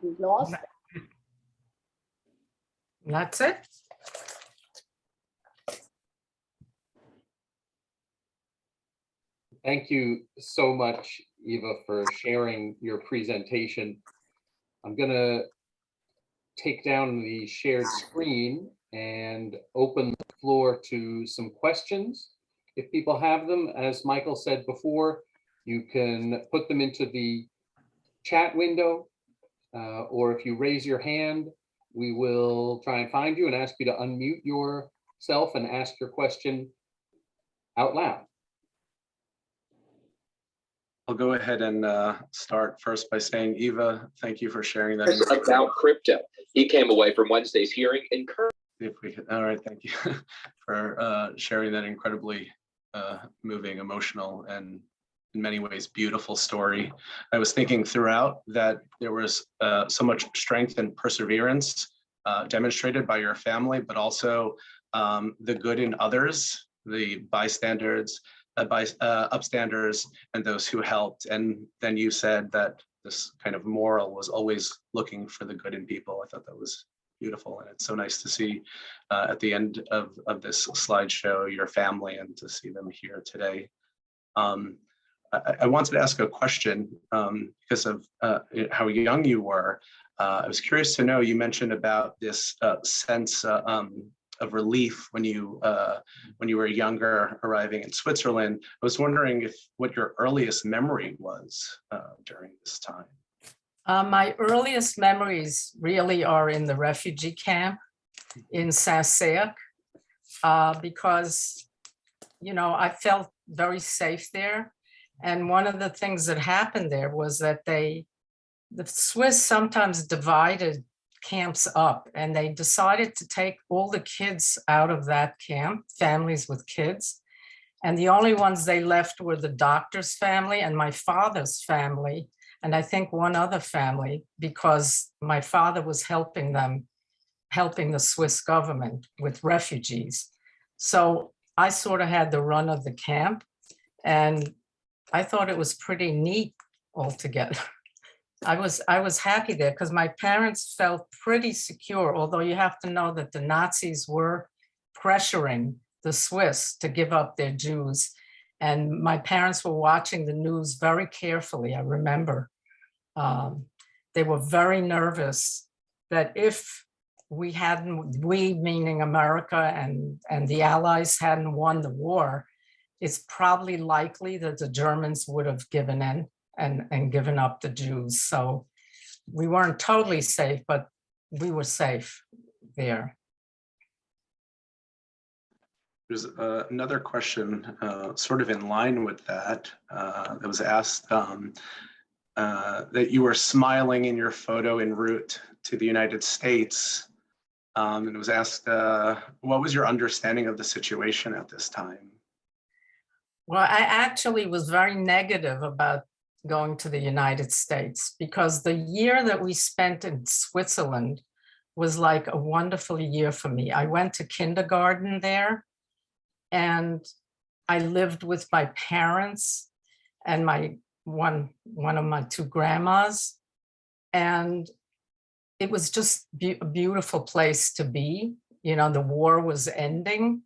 We lost. That's it. Thank you so much, Eva, for sharing your presentation. I'm going to take down the shared screen and open the floor to some questions. If people have them, as Michael said before, you can put them into the chat window, or if you raise your hand, we will try and find you and ask you to unmute yourself and ask your question out loud. I'll go ahead and start first by saying, Eva, thank you for sharing that. About crypto. He came away from Wednesday's hearing encouraged. All right, thank you for sharing that incredibly moving, emotional, and in many ways beautiful story. I was thinking throughout that there was so much strength and perseverance demonstrated by your family, but also the good in others, the bystanders, upstanders, and those who helped. And then you said that this kind of moral was always looking for the good in people. I thought that was beautiful, and it's so nice to see at the end of this slideshow your family and to see them here today. I wanted to ask a question because of how young you were. I was curious to know, you mentioned about this sense of relief when you were younger, arriving in Switzerland. I was wondering what your earliest memory was during this time. My earliest memories really are in the refugee camp in Saint-Cyr, because, you know, I felt very safe there. And one of the things that happened there was that the Swiss sometimes divided camps up, and they decided to take all the kids out of that camp, families with kids. And the only ones they left were the doctor's family and my father's family, and I think one other family, because my father was helping the Swiss government with refugees. So I sort of had the run of the camp, and I thought it was pretty neat altogether. I was happy there because my parents felt pretty secure, although you have to know that the Nazis were pressuring the Swiss to give up their Jews. And my parents were watching the news very carefully, I remember. They were very nervous that if we meaning America and the Allies hadn't won the war, it's probably likely that the Germans would have given in and given up the Jews. So we weren't totally safe, but we were safe there. There's another question sort of in line with that that was asked, that you were smiling in your photo en route to the United States. And it was asked, what was your understanding of the situation at this time? Well, I actually was very negative about going to the United States because the year that we spent in Switzerland was like a wonderful year for me. I went to kindergarten there, and I lived with my parents and one of my two grandmas, and it was just a beautiful place to be. You know, the war was ending.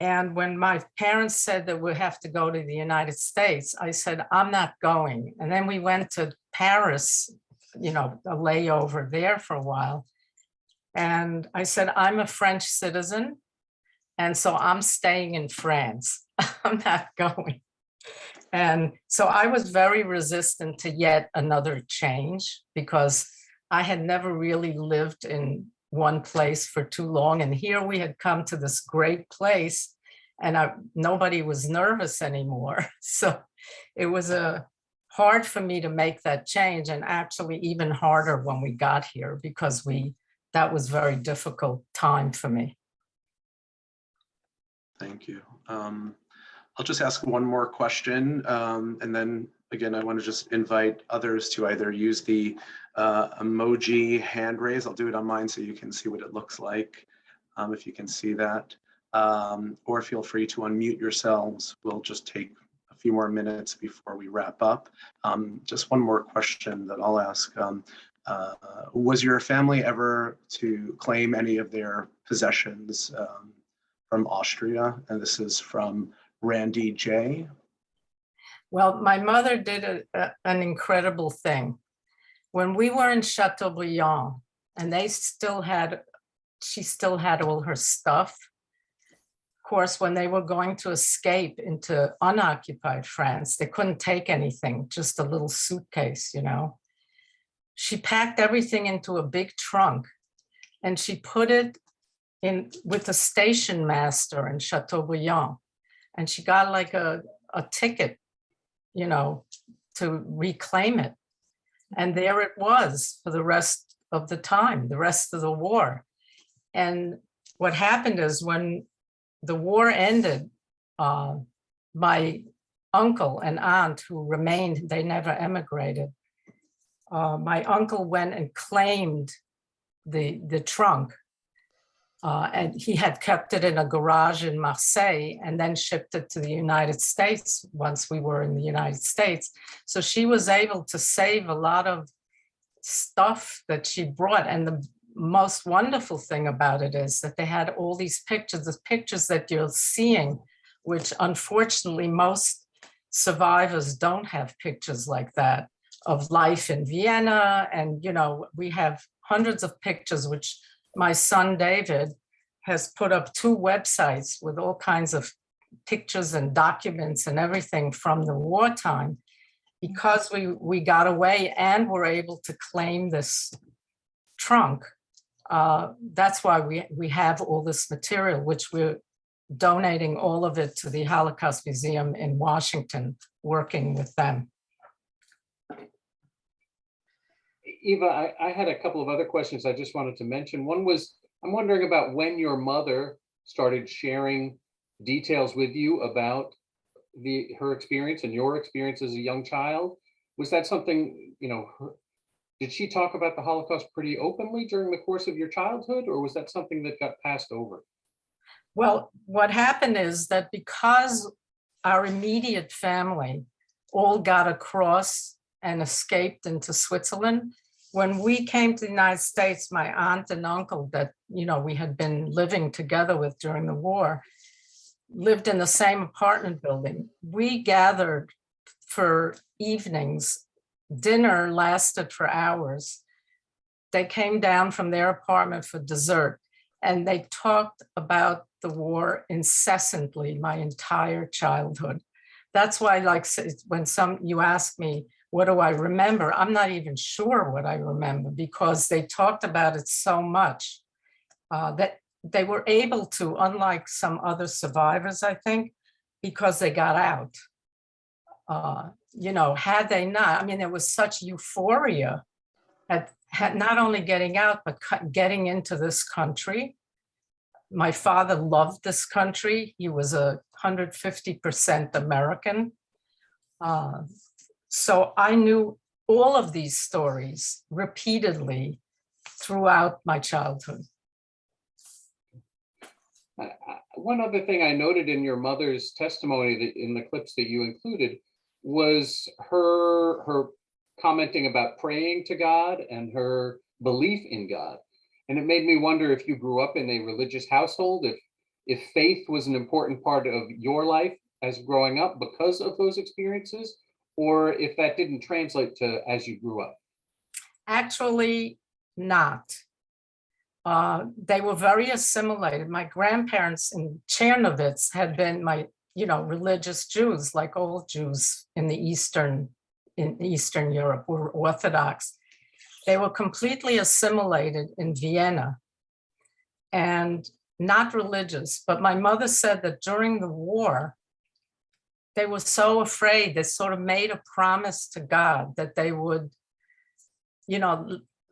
And when my parents said that we have to go to the United States, I said, I'm not going. And then we went to Paris, you know, a layover there for a while. And I said, I'm a French citizen, and so I'm staying in France. I'm not going. And so I was very resistant to yet another change because I had never really lived in one place for too long. And here we had come to this great place, and nobody was nervous anymore. So it was hard for me to make that change, and actually even harder when we got here because that was very difficult time for me. Thank you. I'll just ask one more question, and then again, I want to just invite others to either use the emoji hand raise. I'll do it on mine so you can see what it looks like, if you can see that, or feel free to unmute yourselves. We'll just take a few more minutes before we wrap up. Just one more question that I'll ask. Was your family ever to claim any of their possessions from Austria? And this is from Randy J. Well, my mother did an incredible thing. When we were in Chateaubriand, and she still had all her stuff. Of course, when they were going to escape into unoccupied France, they couldn't take anything, just a little suitcase, you know. She packed everything into a big trunk and she put it in with the station master in Chateaubriand. And she got like a ticket, you know, to reclaim it. And there it was for the rest of the time, the rest of the war. And what happened is when the war ended, my uncle and aunt who remained, they never emigrated. My uncle went and claimed the trunk. And he had kept it in a garage in Marseille and then shipped it to the United States once we were in the United States. So she was able to save a lot of stuff that she brought. And the most wonderful thing about it is that they had all these pictures, the pictures that you're seeing, which unfortunately most survivors don't have pictures like that of life in Vienna. And, you know, we have hundreds of pictures, which my son David has put up 2 websites with all kinds of pictures and documents and everything from the wartime, because we got away and were able to claim this trunk. That's why we have all this material, which we're donating all of it to the Holocaust Museum in Washington, working with them. Eva, I had a couple of other questions I just wanted to mention. One was, I'm wondering about when your mother started sharing details with you about her experience and your experience as a young child. Was that something, you know, did she talk about the Holocaust pretty openly during the course of your childhood, or was that something that got passed over? Well, what happened is that because our immediate family all got across and escaped into Switzerland, when we came to the United States, my aunt and uncle that, you know, we had been living together with during the war, lived in the same apartment building. We gathered for evenings. Dinner lasted for hours. They came down from their apartment for dessert, and they talked about the war incessantly my entire childhood. That's why, like, when you ask me, what do I remember? I'm not even sure what I remember, because they talked about it so much that they were able to, unlike some other survivors, I think, because they got out. You know, had they not, I mean, there was such euphoria at not only getting out, but getting into this country. My father loved this country. He was 150% American. So I knew all of these stories repeatedly throughout my childhood. One other thing I noted in your mother's testimony, in the clips that you included, was her commenting about praying to God and her belief in God. And it made me wonder if you grew up in a religious household, if faith was an important part of your life as growing up because of those experiences, or if that didn't translate to as you grew up. Actually, not. They were very assimilated. My grandparents in Chernovitz had been religious Jews, like all Jews in Eastern Europe, were Orthodox. They were completely assimilated in Vienna and not religious. But my mother said that during the war, they were so afraid, they sort of made a promise to God that they would,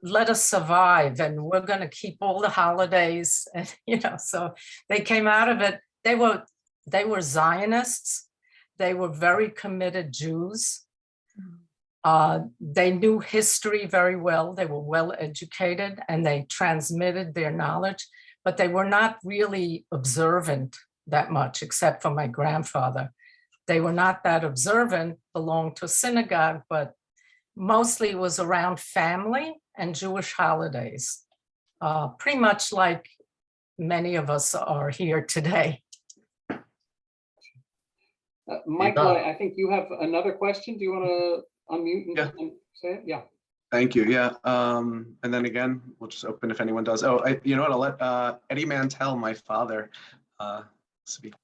let us survive, and we're going to keep all the holidays. And, so they came out of it. They were Zionists. They were very committed Jews. They knew history very well. They were well educated and they transmitted their knowledge, but they were not really observant that much, except for my grandfather. They were not that observant, belonged to a synagogue, but mostly it was around family and Jewish holidays, pretty much like many of us are here today. Michael, Eva. I think you have another question. Do you want to unmute Yeah. and say it? Yeah. Thank you. Yeah. And then again, we'll just open if anyone does. Oh, you know what? I'll let Eddie Mantell, my father, speak.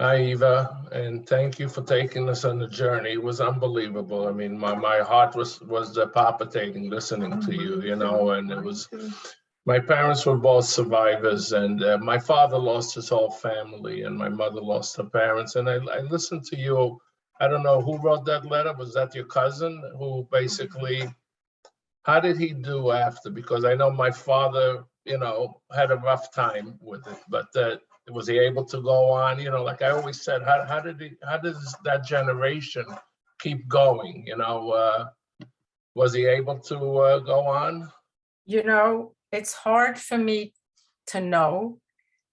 Hi, Eva, and thank you for taking us on the journey. It was unbelievable. I mean, my heart was palpitating listening to you, you know, and it was, my parents were both survivors, and my father lost his whole family, and my mother lost her parents. And I listened to you. I don't know who wrote that letter. Was that your cousin who basically, how did he do after? Because I know my father, you know, had a rough time with it, but was he able to go on? You know, like I always said, how does that generation keep going? You know, was he able to go on? You know, it's hard for me to know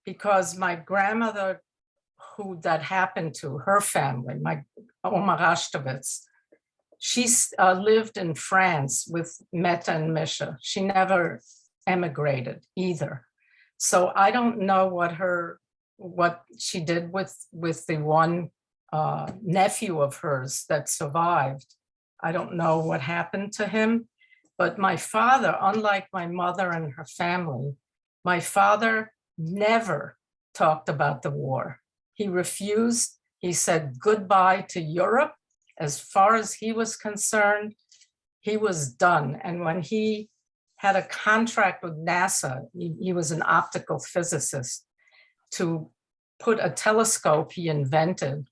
because my grandmother, who that happened to, her family, my Oma Rashtovitz, she lived in France with Meta and Misha. She never emigrated either. So I don't know what she did with the one nephew of hers that survived. I don't know what happened to him. But my father, unlike my mother and her family, my father never talked about the war. He refused. He said goodbye to Europe. As far as he was concerned, he was done. And when he had a contract with NASA, he was an optical physicist, to put a telescope he invented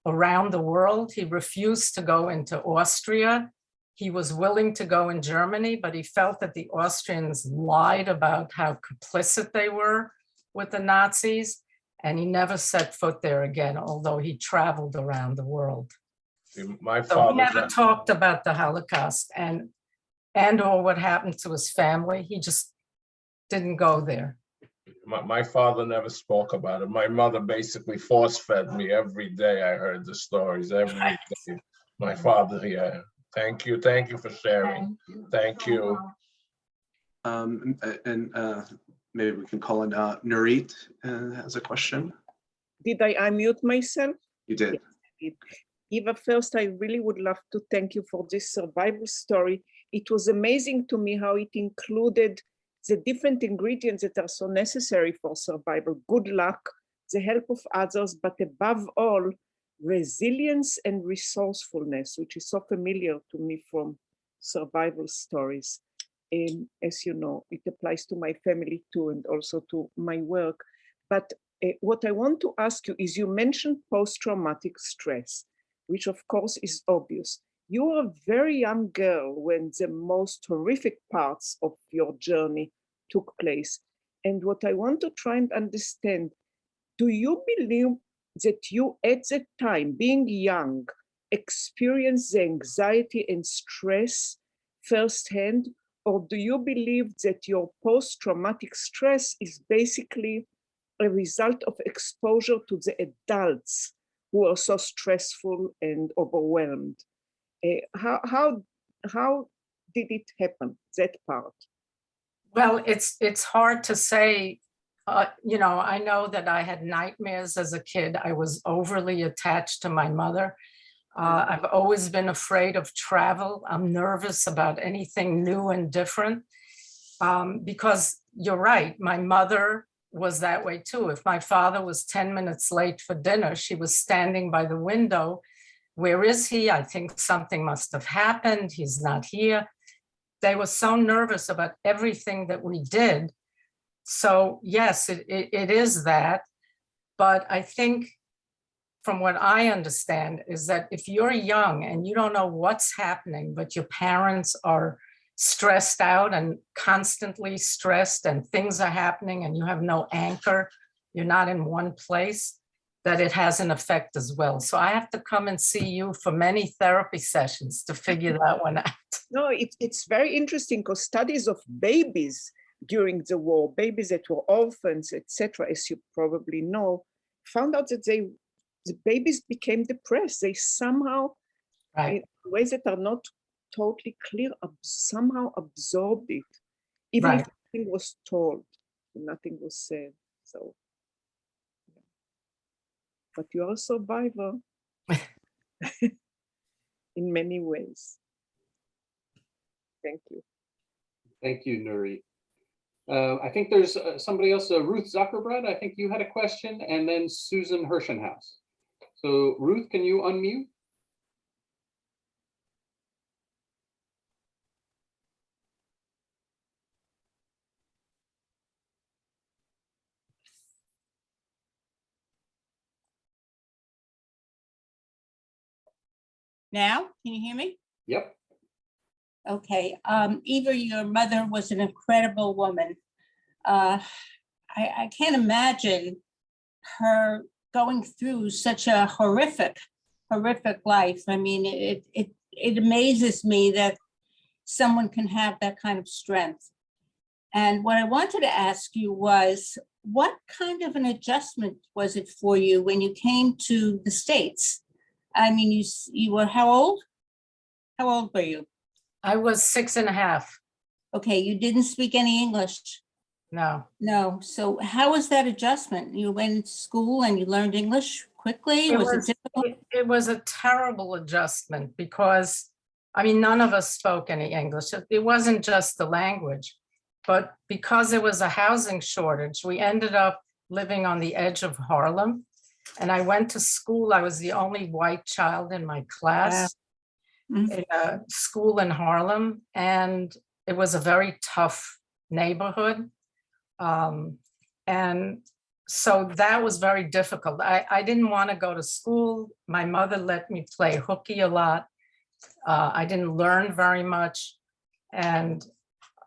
around the world. He refused to go into Austria. He was willing to go in Germany, but he felt that the Austrians lied about how complicit they were with the Nazis. And he never set foot there again, although he traveled around the world. My So he father never talked about the Holocaust and or what happened to his family. He just didn't go there. my father never spoke about it. My mother basically force-fed me every day. I heard the stories every day. My father, yeah. Thank you for sharing. Thank you. And maybe we can call in Nurit has a question. Did I unmute myself? You did. Yes, I did. Eva, first, I really would love to thank you for this survival story. It was amazing to me how it included the different ingredients that are so necessary for survival. Good luck, the help of others, but above all, resilience and resourcefulness, which is so familiar to me from survival stories. As you know, it applies to my family too, and also to my work. But what I want to ask you is, you mentioned post-traumatic stress, which of course is obvious. You were a very young girl when the most horrific parts of your journey took place. And what I want to try and understand, do you believe that you, at that time, being young, experienced the anxiety and stress firsthand? Or do you believe that your post-traumatic stress is basically a result of exposure to the adults who are so stressful and overwhelmed? How did it happen, that part? Well, it's hard to say. You know, I know that I had nightmares as a kid. I was overly attached to my mother. I've always been afraid of travel. I'm nervous about anything new and different because you're right. My mother was that way too. If my father was 10 minutes late for dinner, she was standing by the window. Where is he? I think something must have happened. He's not here. They were so nervous about everything that we did. So yes, it is that. But I think from what I understand is that if you're young and you don't know what's happening, but your parents are stressed out and constantly stressed and things are happening and you have no anchor, you're not in one place, that it has an effect as well. So I have to come and see you for many therapy sessions to figure that one out. No, it's very interesting because studies of babies during the war, babies that were orphans, etc., as you probably know, found out that the babies became depressed. They somehow, in ways that are not totally clear, somehow absorbed it, even if nothing was told, nothing was said. So, but you're a survivor. in many ways. Thank you. Thank you, Nuri. I think there's somebody else, Ruth Zuckerbrand. I think you had a question, and then Susan Hirschenhaus. So Ruth, can you unmute? Now, can you hear me? Yep. Okay. Eva, your mother was an incredible woman. I can't imagine her going through such a horrific life. I mean, it amazes me that someone can have that kind of strength. And what I wanted to ask you was, what kind of an adjustment was it for you when you came to the States? I mean, you were how old? How old were you? I was 6.5. Okay, you didn't speak any English. No, No. So how was that adjustment? You went to school and you learned English quickly? it Was it was, difficult? it was a terrible adjustment because, I mean, none of us spoke any English. It wasn't just the language, but because there was a housing shortage, we ended up living on the edge of Harlem. And I went to school. I was the only white child in my class in a school in Harlem. And it was a very tough neighborhood. And so that was very difficult. I didn't want to go to school. My mother let me play hooky a lot. I didn't learn very much. And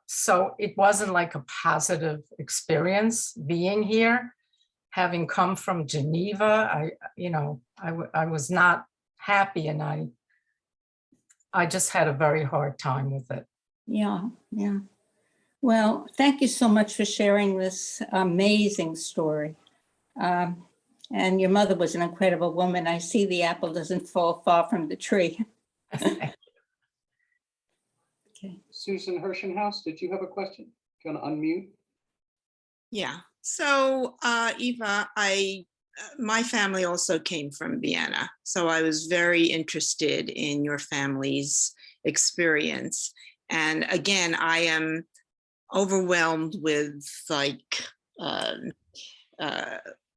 so it wasn't like a positive experience being here. Having come from Geneva, I was not happy, and I just had a very hard time with it. Yeah. Well, thank you so much for sharing this amazing story. And your mother was an incredible woman. I see the apple doesn't fall far from the tree. Okay. Susan Hirschenhaus, did you have a question? Do you want to unmute? Yeah. So, Eva, my family also came from Vienna, so I was very interested in your family's experience. And again, I am overwhelmed with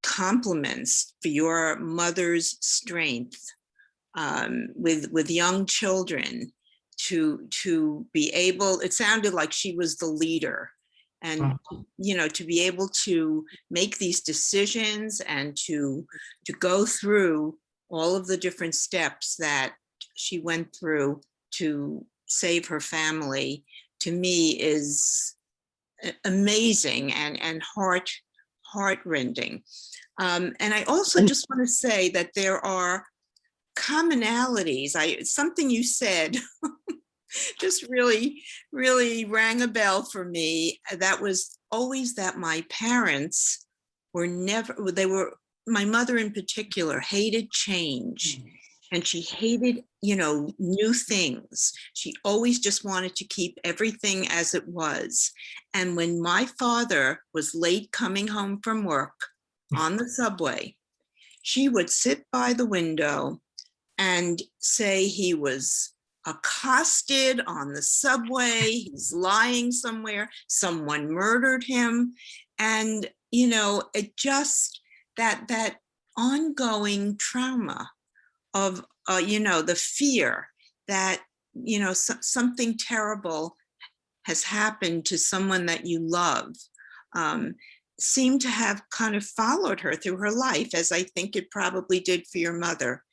compliments for your mother's strength with young children to be able. It sounded like she was the leader. And, to be able to make these decisions and to go through all of the different steps that she went through to save her family, to me is amazing and heart-rending. And I also just want to say that there are commonalities. Something you said just really, really rang a bell for me. That was always that my parents were my mother in particular hated change, and she hated, new things. She always just wanted to keep everything as it was. And when my father was late coming home from work on the subway, she would sit by the window and say he was accosted on the subway, he's lying somewhere, someone murdered him. And, it just, that ongoing trauma of, the fear that, something terrible has happened to someone that you love, seemed to have kind of followed her through her life, as I think it probably did for your mother.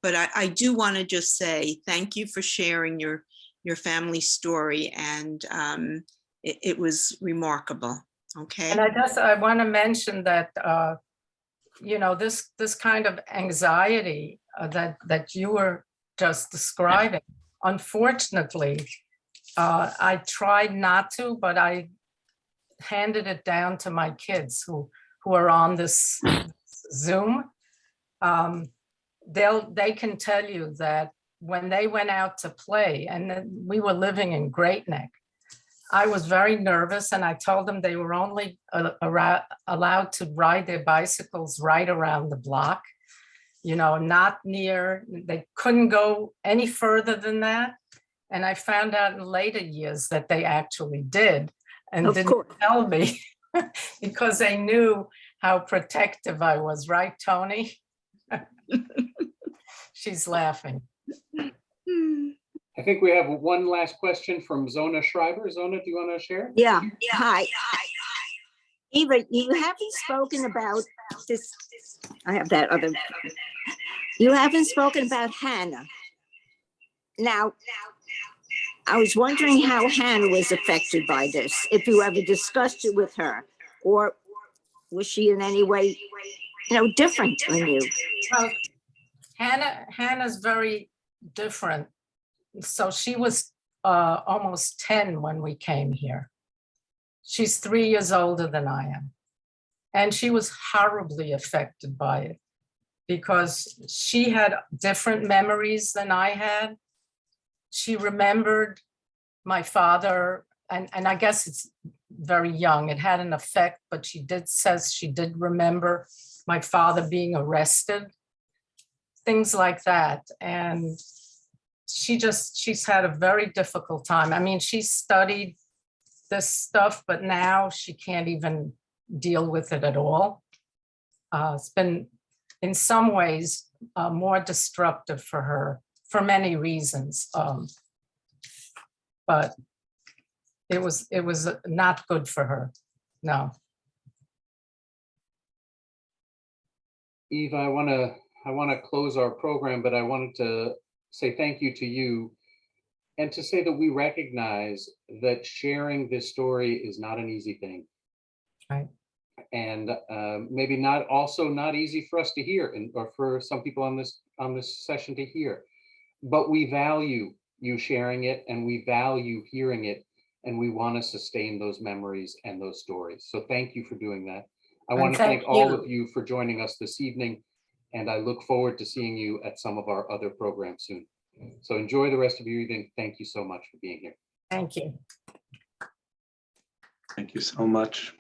But I do want to just say thank you for sharing your family story, and it was remarkable. Okay. And I want to mention that this kind of anxiety that you were just describing, unfortunately, I tried not to, but I handed it down to my kids who are on this Zoom. They can tell you that when they went out to play, and then we were living in Great Neck, I was very nervous, and I told them they were only allowed to ride their bicycles right around the block, you know, not near, they couldn't go any further than that. And I found out in later years that they actually did and Of didn't course. tell me because they knew how protective I was, right, Tony? She's laughing. I think we have one last question from Zona Schreiber. Zona, do you want to share? Yeah, hi. Eva, you haven't spoken about this. I have that other. You haven't spoken about Hannah. Now, I was wondering how Hannah was affected by this, if you ever discussed it with her, or was she in any way, you know, different than you? Well, Hannah's very different. So she was almost 10 when we came here. She's 3 years older than I am. And she was horribly affected by it because she had different memories than I had. She remembered my father, and I guess it's very young. It had an effect, but says she did remember my father being arrested, things like that. And she's had a very difficult time. I mean, she studied this stuff, but now she can't even deal with it at all. It's been, in some ways, more destructive for her for many reasons. But it was not good for her. No. Eva, I want to close our program, but I wanted to say thank you to you and to say that we recognize that sharing this story is not an easy thing. Right. And maybe not easy for us to hear, or for some people on this session to hear. But we value you sharing it, and we value hearing it, and we want to sustain those memories and those stories. So thank you for doing that. I want to thank all of you for joining us this evening, and I look forward to seeing you at some of our other programs soon. So enjoy the rest of your evening. Thank you so much for being here. Thank you. Thank you so much.